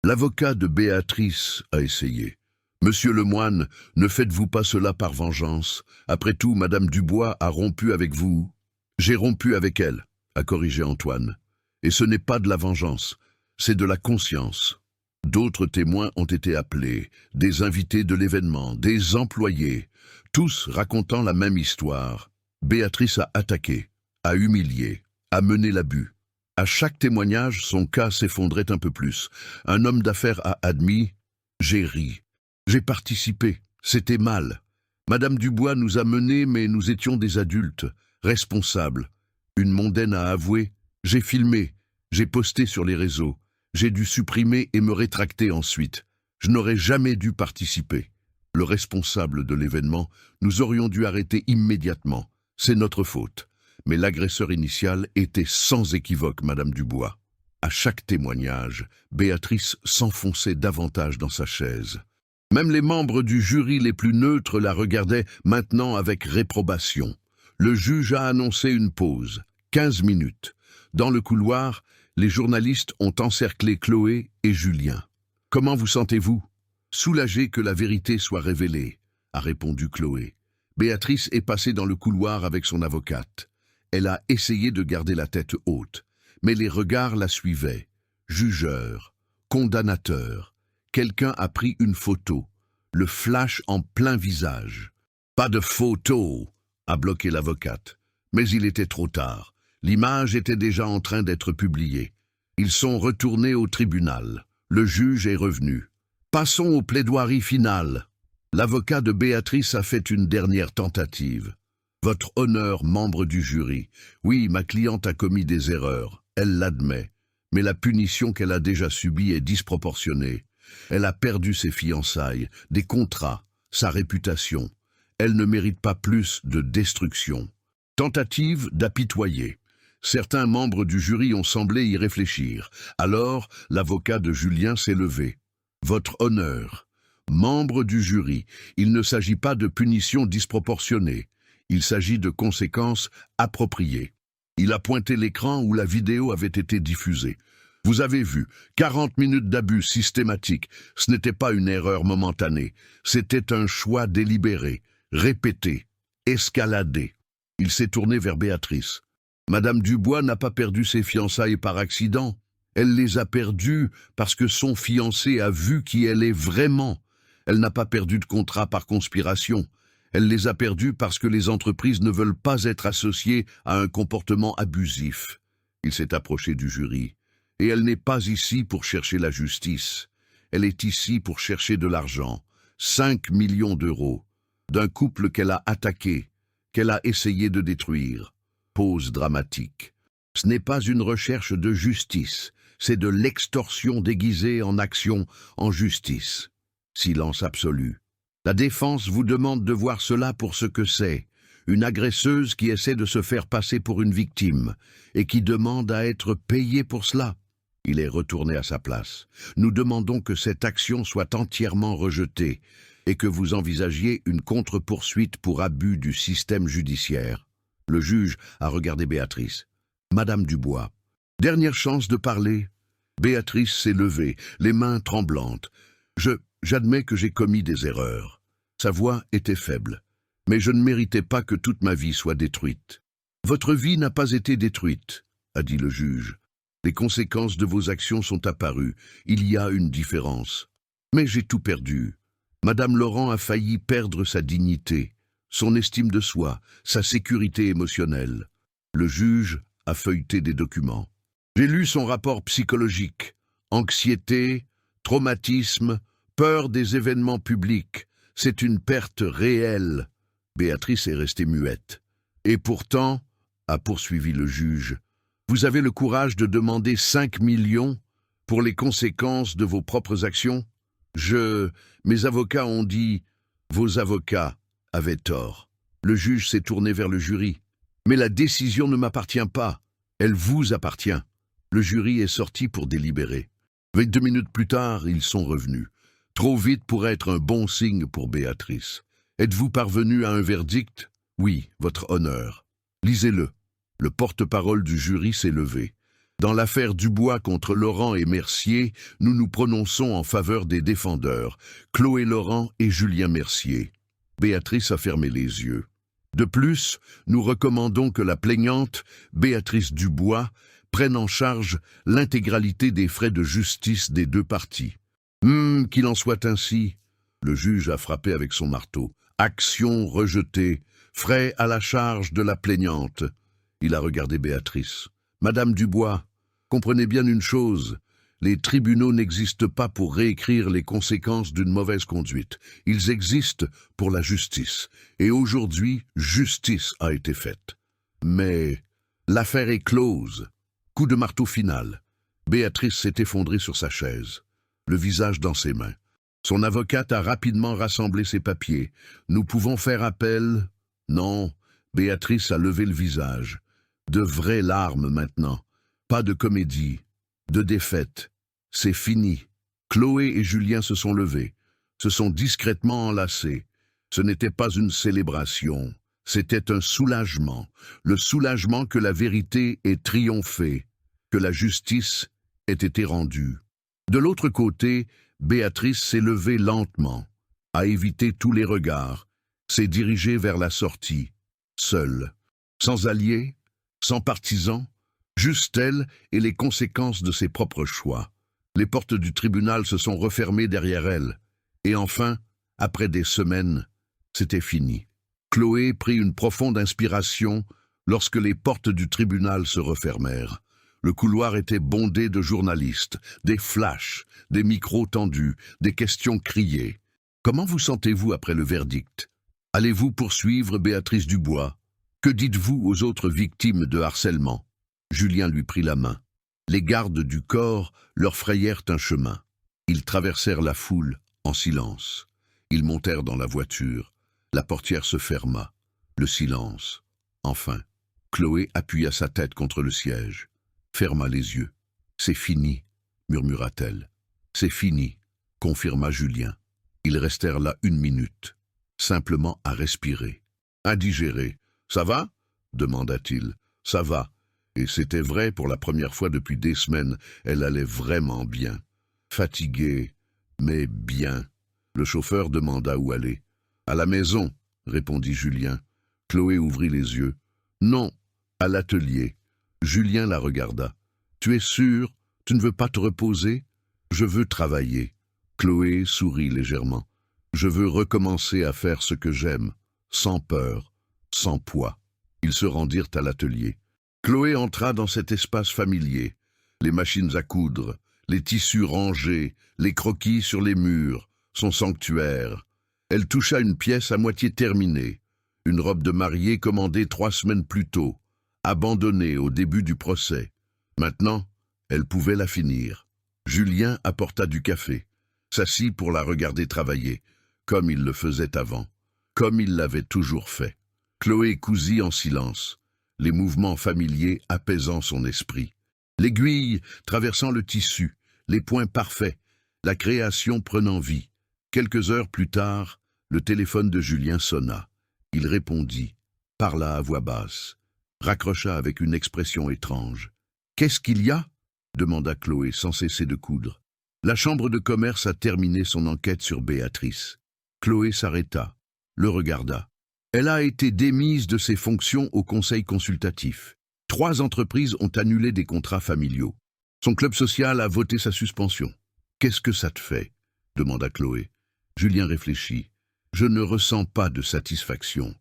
L'avocat de Béatrice a essayé. Monsieur Lemoine, ne faites-vous pas cela par vengeance? Après tout, Madame Dubois a rompu avec vous. J'ai rompu avec elle, a corrigé Antoine. Et ce n'est pas de la vengeance, c'est de la conscience. D'autres témoins ont été appelés, des invités de l'événement, des employés, tous racontant la même histoire. Béatrice a attaqué, a humilié, a mené l'abus. À chaque témoignage, son cas s'effondrait un peu plus. Un homme d'affaires a admis « J'ai ri, j'ai participé, c'était mal. Madame Dubois nous a menés, mais nous étions des adultes, responsables. Une mondaine a avoué « J'ai filmé, j'ai posté sur les réseaux. J'ai dû supprimer et me rétracter ensuite. Je n'aurais jamais dû participer. Le responsable de l'événement, nous aurions dû arrêter immédiatement. C'est notre faute. Mais l'agresseur initial était sans équivoque, Madame Dubois. À chaque témoignage, Béatrice s'enfonçait davantage dans sa chaise. Même les membres du jury les plus neutres la regardaient maintenant avec réprobation. Le juge a annoncé une pause, 15 minutes. Dans le couloir, les journalistes ont encerclé Chloé et Julien. « Comment vous sentez-vous »« Soulagée que la vérité soit révélée », a répondu Chloé. Béatrice est passée dans le couloir avec son avocate. Elle a essayé de garder la tête haute, mais les regards la suivaient. Jugeurs, condamnateurs. Quelqu'un a pris une photo, le flash en plein visage. « Pas de photo !» a bloqué l'avocate. Mais il était trop tard. L'image était déjà en train d'être publiée. Ils sont retournés au tribunal. Le juge est revenu. Passons aux plaidoiries finales. L'avocat de Béatrice a fait une dernière tentative. Votre honneur, membre du jury. Oui, ma cliente a commis des erreurs. Elle l'admet. Mais la punition qu'elle a déjà subie est disproportionnée. Elle a perdu ses fiançailles, des contrats, sa réputation. Elle ne mérite pas plus de destruction. Tentative d'apitoyer. Certains membres du jury ont semblé y réfléchir. Alors, l'avocat de Julien s'est levé. Votre honneur, membre du jury, il ne s'agit pas de punition disproportionnée. Il s'agit de conséquences appropriées. Il a pointé l'écran où la vidéo avait été diffusée. Vous avez vu, 40 minutes d'abus systématique. Ce n'était pas une erreur momentanée. C'était un choix délibéré, répété, escaladé. Il s'est tourné vers Béatrice. Madame Dubois n'a pas perdu ses fiançailles par accident. Elle les a perdues parce que son fiancé a vu qui elle est vraiment. Elle n'a pas perdu de contrat par conspiration. Elle les a perdues parce que les entreprises ne veulent pas être associées à un comportement abusif. Il s'est approché du jury. Et elle n'est pas ici pour chercher la justice. Elle est ici pour chercher de l'argent. 5 millions d'euros. D'un couple qu'elle a attaqué, qu'elle a essayé de détruire. Pause dramatique. Ce n'est pas une recherche de justice, c'est de l'extorsion déguisée en action en justice. Silence absolu. La défense vous demande de voir cela pour ce que c'est, une agresseuse qui essaie de se faire passer pour une victime et qui demande à être payée pour cela. Il est retourné à sa place. Nous demandons que cette action soit entièrement rejetée et que vous envisagiez une contre-poursuite pour abus du système judiciaire. Le juge a regardé Béatrice. Madame Dubois. Dernière chance de parler. Béatrice s'est levée, les mains tremblantes. J'admets que j'ai commis des erreurs. Sa voix était faible. Mais je ne méritais pas que toute ma vie soit détruite. Votre vie n'a pas été détruite, a dit le juge. Les conséquences de vos actions sont apparues. Il y a une différence. Mais j'ai tout perdu. Madame Laurent a failli perdre sa dignité, son estime de soi, sa sécurité émotionnelle. Le juge a feuilleté des documents. J'ai lu son rapport psychologique. Anxiété, traumatisme, peur des événements publics. C'est une perte réelle. Béatrice est restée muette. Et pourtant, a poursuivi le juge, vous avez le courage de demander 5 millions pour les conséquences de vos propres actions? Mes avocats ont dit, vos avocats avaient tort. Le juge s'est tourné vers le jury. Mais la décision ne m'appartient pas. Elle vous appartient. Le jury est sorti pour délibérer. 22 minutes plus tard, ils sont revenus. Trop vite pour être un bon signe pour Béatrice. Êtes-vous parvenu à un verdict? Oui, votre honneur. Lisez-le. Le porte-parole du jury s'est levé. Dans l'affaire Dubois contre Laurent et Mercier, nous nous prononçons en faveur des défendeurs, Chloé Laurent et Julien Mercier. Béatrice a fermé les yeux. De plus, nous recommandons que la plaignante, Béatrice Dubois, prenne en charge l'intégralité des frais de justice des deux parties. Qu'il en soit ainsi. Le juge a frappé avec son marteau. Action rejetée, frais à la charge de la plaignante. Il a regardé Béatrice. Madame Dubois, comprenez bien une chose, les tribunaux n'existent pas pour réécrire les conséquences d'une mauvaise conduite. Ils existent pour la justice. Et aujourd'hui, justice a été faite. Mais l'affaire est close. Coup de marteau final. Béatrice s'est effondrée sur sa chaise, le visage dans ses mains. Son avocate a rapidement rassemblé ses papiers. Nous pouvons faire appel? Non, Béatrice a levé le visage. De vraies larmes maintenant. Pas de comédie, de défaite. C'est fini. Chloé et Julien se sont levés, se sont discrètement enlacés. Ce n'était pas une célébration, c'était un soulagement. Le soulagement que la vérité ait triomphé, que la justice ait été rendue. De l'autre côté, Béatrice s'est levée lentement, a évité tous les regards, s'est dirigée vers la sortie, seule, sans alliés, sans partisans, juste elle et les conséquences de ses propres choix. Les portes du tribunal se sont refermées derrière elle. Et enfin, après des semaines, c'était fini. Chloé prit une profonde inspiration lorsque les portes du tribunal se refermèrent. Le couloir était bondé de journalistes, des flashs, des micros tendus, des questions criées. Comment vous sentez-vous après le verdict? Allez-vous poursuivre Béatrice Dubois? Que dites-vous aux autres victimes de harcèlement? Julien lui prit la main. Les gardes du corps leur frayèrent un chemin. Ils traversèrent la foule en silence. Ils montèrent dans la voiture. La portière se ferma. Le silence. Enfin, Chloé appuya sa tête contre le siège, ferma les yeux. « C'est fini », murmura-t-elle. « C'est fini », confirma Julien. Ils restèrent là 1 minute, simplement à respirer, à digérer. « Ça va ?» demanda-t-il. « Ça va. » Et c'était vrai, pour la première fois depuis des semaines, elle allait vraiment bien. Fatiguée, mais bien. Le chauffeur demanda où aller. « À la maison », répondit Julien. Chloé ouvrit les yeux. « Non, à l'atelier. » Julien la regarda. « Tu es sûr? Tu ne veux pas te reposer? »« Je veux travailler. » Chloé sourit légèrement. « Je veux recommencer à faire ce que j'aime, sans peur, sans poids. » Ils se rendirent à l'atelier. Chloé entra dans cet espace familier. Les machines à coudre, les tissus rangés, les croquis sur les murs, son sanctuaire. Elle toucha une pièce à moitié terminée, une robe de mariée commandée 3 semaines plus tôt, abandonnée au début du procès. Maintenant, elle pouvait la finir. Julien apporta du café, s'assit pour la regarder travailler, comme il le faisait avant, comme il l'avait toujours fait. Chloé cousit en silence, les mouvements familiers apaisant son esprit. L'aiguille traversant le tissu, les points parfaits, la création prenant vie. Quelques heures plus tard, le téléphone de Julien sonna. Il répondit, parla à voix basse, raccrocha avec une expression étrange. « Qu'est-ce qu'il y a ?» demanda Chloé sans cesser de coudre. La chambre de commerce a terminé son enquête sur Béatrice. Chloé s'arrêta, le regarda. Elle a été démise de ses fonctions au conseil consultatif. 3 entreprises ont annulé des contrats familiaux. Son club social a voté sa suspension. « Qu'est-ce que ça te fait ?» demanda Chloé. Julien réfléchit. « Je ne ressens pas de satisfaction,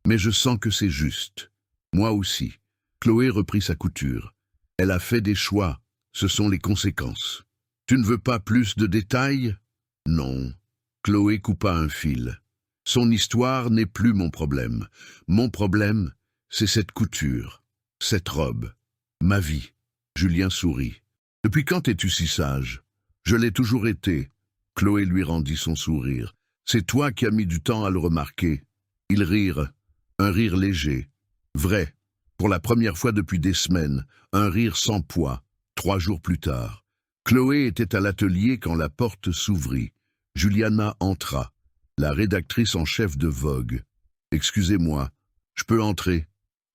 mais je sens que c'est juste. Moi aussi. » Chloé reprit sa couture. « Elle a fait des choix, ce sont les conséquences. Tu ne veux pas plus de détails ?» « Non. » Chloé coupa un fil. « Son histoire n'est plus mon problème. Mon problème, c'est cette couture, cette robe, ma vie. » Julien sourit. « Depuis quand es-tu si sage ? » ?»« Je l'ai toujours été. » Chloé lui rendit son sourire. « C'est toi qui as mis du temps à le remarquer. » Ils rirent, un rire léger, vrai, pour la première fois depuis des semaines, un rire sans poids. 3 jours plus tard, Chloé était à l'atelier quand la porte s'ouvrit. Juliana entra, la rédactrice en chef de Vogue. « Excusez-moi, je peux entrer ?»«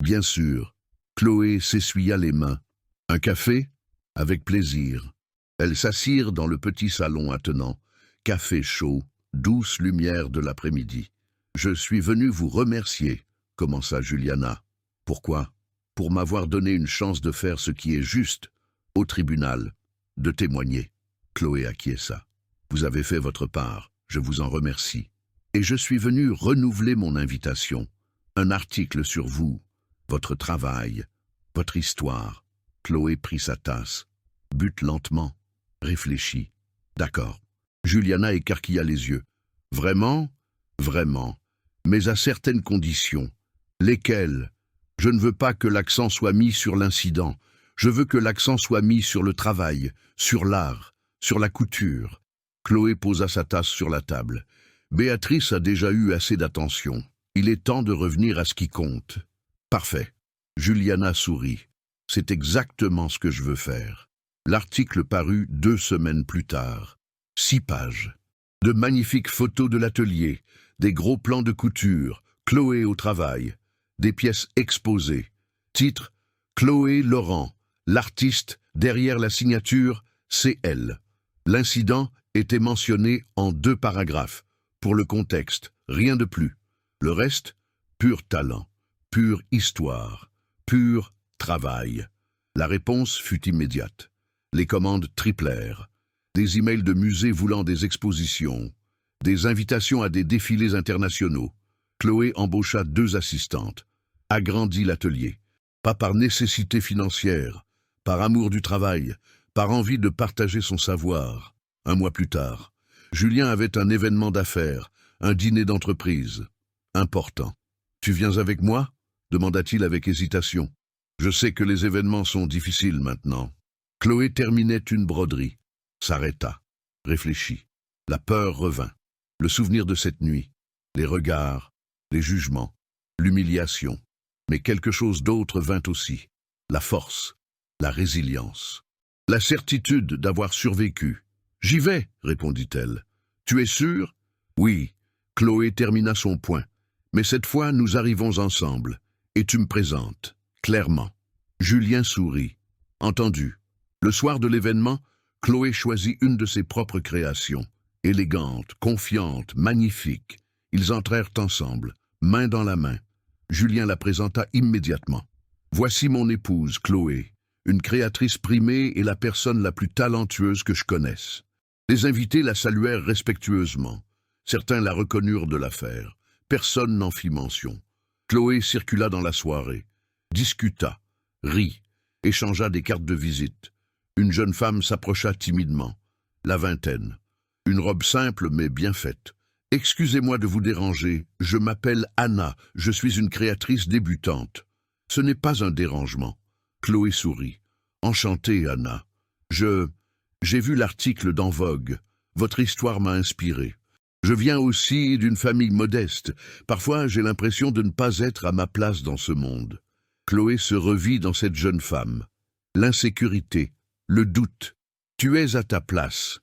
Bien sûr. » Chloé s'essuya les mains. « Un café ?»« Avec plaisir. » Elles s'assirent dans le petit salon attenant. Café chaud, douce lumière de l'après-midi. « Je suis venu vous remercier, » commença Juliana. « Pourquoi ? » ?»« Pour m'avoir donné une chance de faire ce qui est juste, au tribunal, de témoigner. » Chloé acquiesça. « Vous avez fait votre part, je vous en remercie. Et je suis venu renouveler mon invitation. Un article sur vous, votre travail, votre histoire. » Chloé prit sa tasse, but lentement, réfléchit. « D'accord. » Juliana écarquilla les yeux. « Vraiment ? Vraiment. Mais à certaines conditions. Lesquelles ? Je ne veux pas que l'accent soit mis sur l'incident. Je veux que l'accent soit mis sur le travail, sur l'art, sur la couture. Chloé posa sa tasse sur la table. Béatrice a déjà eu assez d'attention. Il est temps de revenir à ce qui compte. Parfait. Juliana sourit. C'est exactement ce que je veux faire. L'article parut 2 semaines plus tard. 6 pages. De magnifiques photos de l'atelier, des gros plans de couture, Chloé au travail, des pièces exposées. Titre: Chloé Laurent, l'artiste derrière la signature, c'est elle. L'incident était mentionné en 2 paragraphes. Pour le contexte, rien de plus. Le reste, pur talent, pure histoire, pur travail. La réponse fut immédiate. Les commandes triplèrent. Des emails de musées voulant des expositions, des invitations à des défilés internationaux. Chloé embaucha 2 assistantes, agrandit l'atelier. Pas par nécessité financière, par amour du travail, par envie de partager son savoir. 1 mois plus tard, Julien avait un événement d'affaires, un dîner d'entreprise. Important. « Tu viens avec moi ?» demanda-t-il avec hésitation. « Je sais que les événements sont difficiles maintenant. » Chloé terminait une broderie, s'arrêta, réfléchit. La peur revint, le souvenir de cette nuit, les regards, les jugements, l'humiliation. Mais quelque chose d'autre vint aussi, la force, la résilience, la certitude d'avoir survécu. « J'y vais, répondit-elle. Tu es sûr ? Oui. Chloé termina son point. Mais cette fois, nous arrivons ensemble, et tu me présentes, clairement. Julien sourit. Entendu. Le soir de l'événement, Chloé choisit une de ses propres créations. Élégante, confiante, magnifique. Ils entrèrent ensemble, main dans la main. Julien la présenta immédiatement. Voici mon épouse, Chloé, une créatrice primée et la personne la plus talentueuse que je connaisse. Les invités la saluèrent respectueusement. Certains la reconnurent de l'affaire. Personne n'en fit mention. Chloé circula dans la soirée, discuta, rit, échangea des cartes de visite. Une jeune femme s'approcha timidement, la vingtaine. Une robe simple mais bien faite. « Excusez-moi de vous déranger, je m'appelle Anna, je suis une créatrice débutante. » Ce n'est pas un dérangement. Chloé sourit. « Enchantée, Anna. J'ai vu l'article dans Vogue. Votre histoire m'a inspirée. Je viens aussi d'une famille modeste. Parfois, j'ai l'impression de ne pas être à ma place dans ce monde. » Chloé se revit dans cette jeune femme. L'insécurité, le doute. « Tu es à ta place, »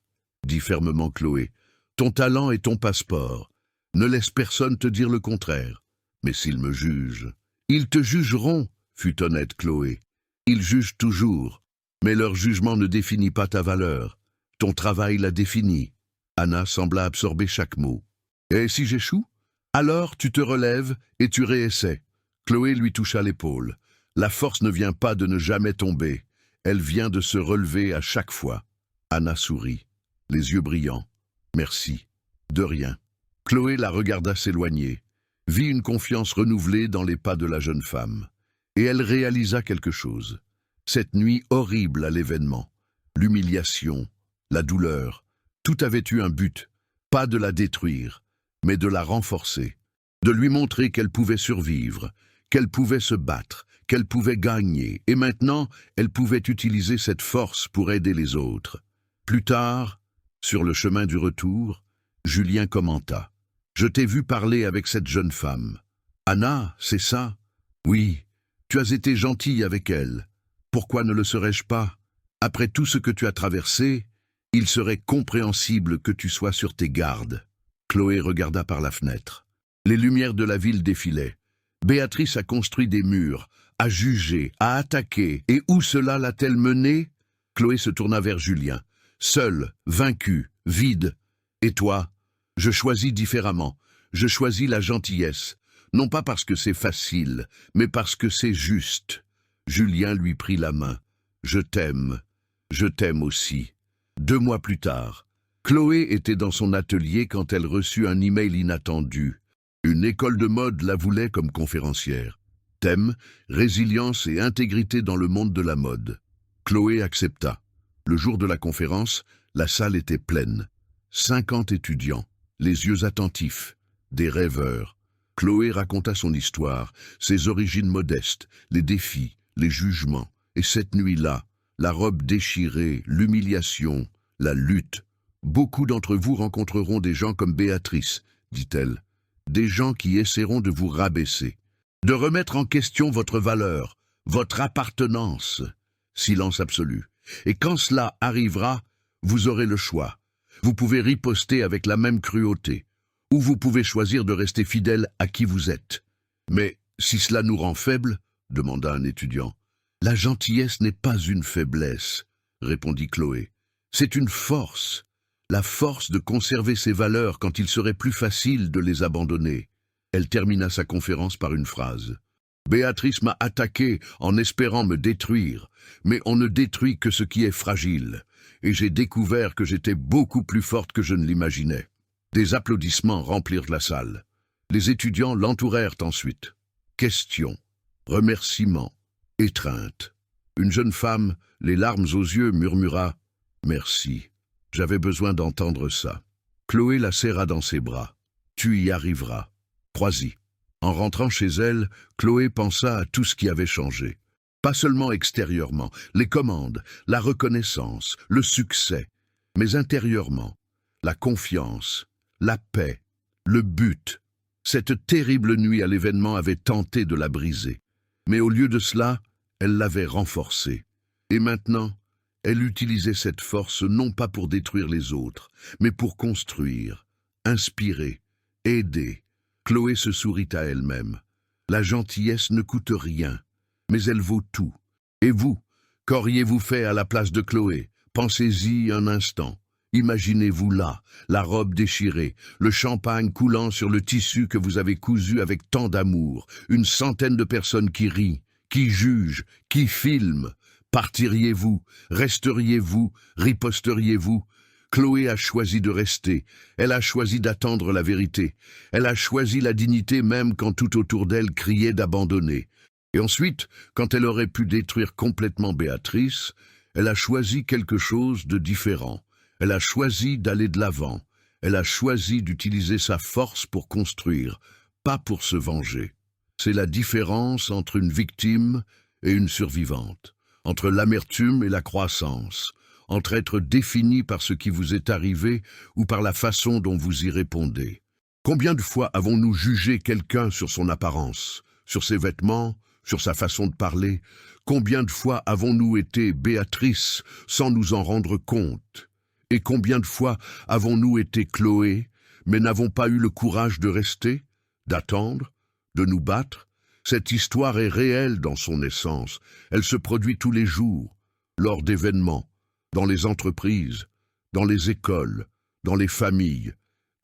dit fermement Chloé. « Ton talent est ton passeport. Ne laisse personne te dire le contraire. Mais s'ils me jugent... »« Ils te jugeront, » fut honnête Chloé. « Ils jugent toujours. Mais leur jugement ne définit pas ta valeur. Ton travail la définit. » Anna sembla absorber chaque mot. « Et si j'échoue ? Alors tu te relèves et tu réessais. » Chloé lui toucha l'épaule. « La force ne vient pas de ne jamais tomber. Elle vient de se relever à chaque fois. » Anna sourit, les yeux brillants. « Merci. De rien. » Chloé la regarda s'éloigner, vit une confiance renouvelée dans les pas de la jeune femme. Et elle réalisa quelque chose. Cette nuit horrible à l'événement, l'humiliation, la douleur, tout avait eu un but, pas de la détruire, mais de la renforcer, de lui montrer qu'elle pouvait survivre, qu'elle pouvait se battre, qu'elle pouvait gagner, et maintenant, elle pouvait utiliser cette force pour aider les autres. Plus tard, sur le chemin du retour, Julien commenta. « Je t'ai vu parler avec cette jeune femme. Anna, c'est ça ? Oui, tu as été gentille avec elle. Pourquoi ne le serais-je pas ? Après tout ce que tu as traversé, il serait compréhensible que tu sois sur tes gardes. » Chloé regarda par la fenêtre. Les lumières de la ville défilaient. Béatrice a construit des murs, a jugé, a attaqué. Et où cela l'a-t-elle menée ? Chloé se tourna vers Julien. Seul, vaincu, vide. Et toi ? Je choisis différemment. Je choisis la gentillesse. Non pas parce que c'est facile, mais parce que c'est juste. Julien lui prit la main. Je t'aime aussi. 2 mois plus tard, Chloé était dans son atelier quand elle reçut un email inattendu. Une école de mode la voulait comme conférencière. Thème, résilience et intégrité dans le monde de la mode. Chloé accepta. Le jour de la conférence, la salle était pleine. 50 étudiants, les yeux attentifs, des rêveurs. Chloé raconta son histoire, ses origines modestes, les défis, les jugements, Et cette nuit-là, la robe déchirée, l'humiliation, la lutte, beaucoup d'entre vous rencontreront des gens comme Béatrice, dit-elle, des gens qui essaieront de vous rabaisser, de remettre en question votre valeur, votre appartenance. Silence absolu. Et quand cela arrivera, vous aurez le choix. Vous pouvez riposter avec la même cruauté, ou vous pouvez choisir de rester fidèle à qui vous êtes. Mais si cela nous rend faibles, demanda un étudiant. La gentillesse n'est pas une faiblesse, répondit Chloé. C'est une force, la force de conserver ses valeurs quand il serait plus facile de les abandonner. Elle termina sa conférence par une phrase. Béatrice m'a attaqué en espérant me détruire, mais on ne détruit que ce qui est fragile, et j'ai découvert que j'étais beaucoup plus forte que je ne l'imaginais. Des applaudissements remplirent la salle. Les étudiants l'entourèrent ensuite. Questions, remerciements, étreintes. Une jeune femme, les larmes aux yeux, murmura « Merci, j'avais besoin d'entendre ça ». Chloé la serra dans ses bras. « Tu y arriveras. Crois-y ». En rentrant chez elle, Chloé pensa à tout ce qui avait changé. Pas seulement extérieurement, les commandes, la reconnaissance, le succès, mais intérieurement, la confiance, la paix, le but. Cette terrible nuit à l'événement avait tenté de la briser. Mais au lieu de cela, elle l'avait renforcée. Et maintenant, elle utilisait cette force non pas pour détruire les autres, mais pour construire, inspirer, aider. Chloé se sourit à elle-même. La gentillesse ne coûte rien, mais elle vaut tout. Et vous, qu'auriez-vous fait à la place de Chloé? Pensez-y un instant. Imaginez-vous là, la robe déchirée, le champagne coulant sur le tissu que vous avez cousu avec tant d'amour, une centaine de personnes qui rient, qui jugent, qui filment. Partiriez-vous? Resteriez-vous? Riposteriez-vous? Chloé a choisi de rester, elle a choisi d'attendre la vérité, elle a choisi la dignité même quand tout autour d'elle criait d'abandonner. Et ensuite, quand elle aurait pu détruire complètement Béatrice, elle a choisi quelque chose de différent. Elle a choisi d'aller de l'avant, elle a choisi d'utiliser sa force pour construire, pas pour se venger. C'est la différence entre une victime et une survivante, entre l'amertume et la croissance, entre être défini par ce qui vous est arrivé ou par la façon dont vous y répondez. Combien de fois avons-nous jugé quelqu'un sur son apparence, sur ses vêtements, sur sa façon de parler? Combien de fois avons-nous été Béatrice sans nous en rendre compte? Et combien de fois avons-nous été Chloé, mais n'avons pas eu le courage de rester, d'attendre, de nous battre? Cette histoire est réelle dans son essence. Elle se produit tous les jours, lors d'événements, dans les entreprises, dans les écoles, dans les familles,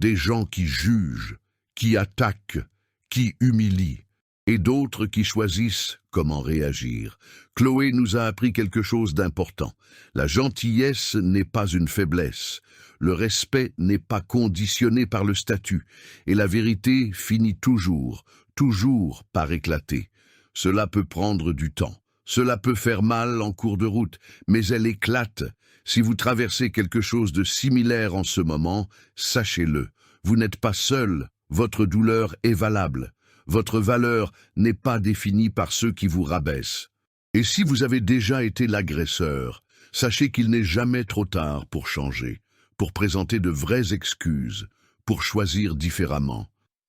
des gens qui jugent, qui attaquent, qui humilient, et d'autres qui choisissent comment réagir. Chloé nous a appris quelque chose d'important. La gentillesse n'est pas une faiblesse, le respect n'est pas conditionné par le statut, et la vérité finit toujours par éclater. Cela peut prendre du temps. Cela peut faire mal en cours de route, mais elle éclate. Si vous traversez quelque chose de similaire en ce moment, sachez-le, vous n'êtes pas seul, votre douleur est valable. Votre valeur n'est pas définie par ceux qui vous rabaissent. Et si vous avez déjà été l'agresseur, sachez qu'il n'est jamais trop tard pour changer, pour présenter de vraies excuses, pour choisir différemment.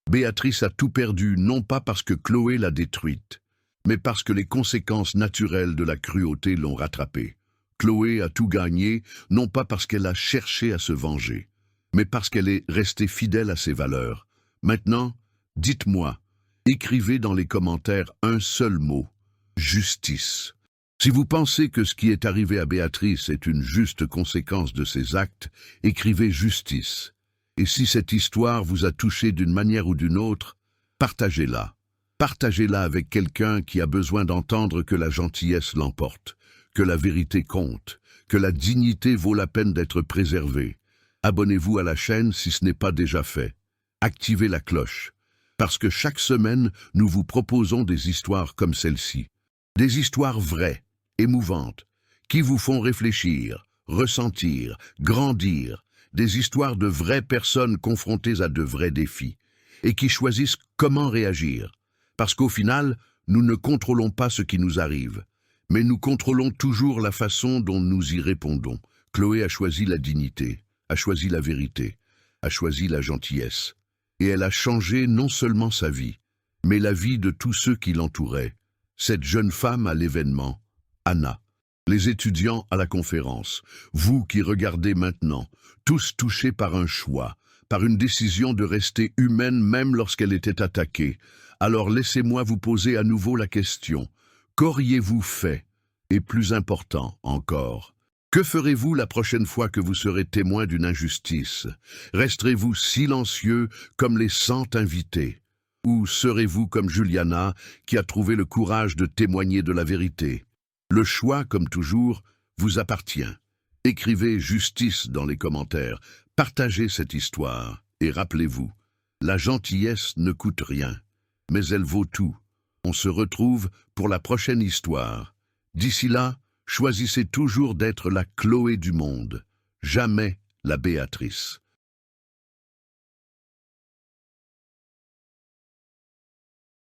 Béatrice a tout perdu, non pas parce que Chloé l'a détruite, mais parce que les conséquences naturelles de la cruauté l'ont rattrapée. Chloé a tout gagné, non pas parce qu'elle a cherché à se venger, mais parce qu'elle est restée fidèle à ses valeurs. Maintenant, dites-moi, écrivez dans les commentaires un seul mot, justice. Si vous pensez que ce qui est arrivé à Béatrice est une juste conséquence de ses actes, écrivez justice. Et si cette histoire vous a touché d'une manière ou d'une autre, partagez-la. Partagez-la avec quelqu'un qui a besoin d'entendre que la gentillesse l'emporte, que la vérité compte, que la dignité vaut la peine d'être préservée. Abonnez-vous à la chaîne si ce n'est pas déjà fait. Activez la cloche, parce que chaque semaine, nous vous proposons des histoires comme celle-ci. Des histoires vraies, émouvantes, qui vous font réfléchir, ressentir, grandir. Des histoires de vraies personnes confrontées à de vrais défis, et qui choisissent comment réagir. Parce qu'au final, nous ne contrôlons pas ce qui nous arrive, Mais nous contrôlons toujours la façon dont nous y répondons. Chloé a choisi la dignité, a choisi la vérité, a choisi la gentillesse. Et elle a changé non seulement sa vie, mais la vie de tous ceux qui l'entouraient. Cette jeune femme à l'événement, Anna. Les étudiants à la conférence, vous qui regardez maintenant, tous touchés par un choix, par une décision de rester humaine même lorsqu'elle était attaquée. Alors laissez-moi vous poser à nouveau la question. Qu'auriez-vous fait? Et plus important encore, que ferez-vous la prochaine fois que vous serez témoin d'une injustice? Resterez-vous silencieux comme les 100 invités? Ou serez-vous comme Juliana qui a trouvé le courage de témoigner de la vérité? Le choix, comme toujours, vous appartient. Écrivez justice dans les commentaires, partagez cette histoire et rappelez-vous, la gentillesse ne coûte rien, mais elle vaut tout. On se retrouve pour la prochaine histoire. D'ici là, choisissez toujours d'être la Chloé du monde, jamais la Béatrice.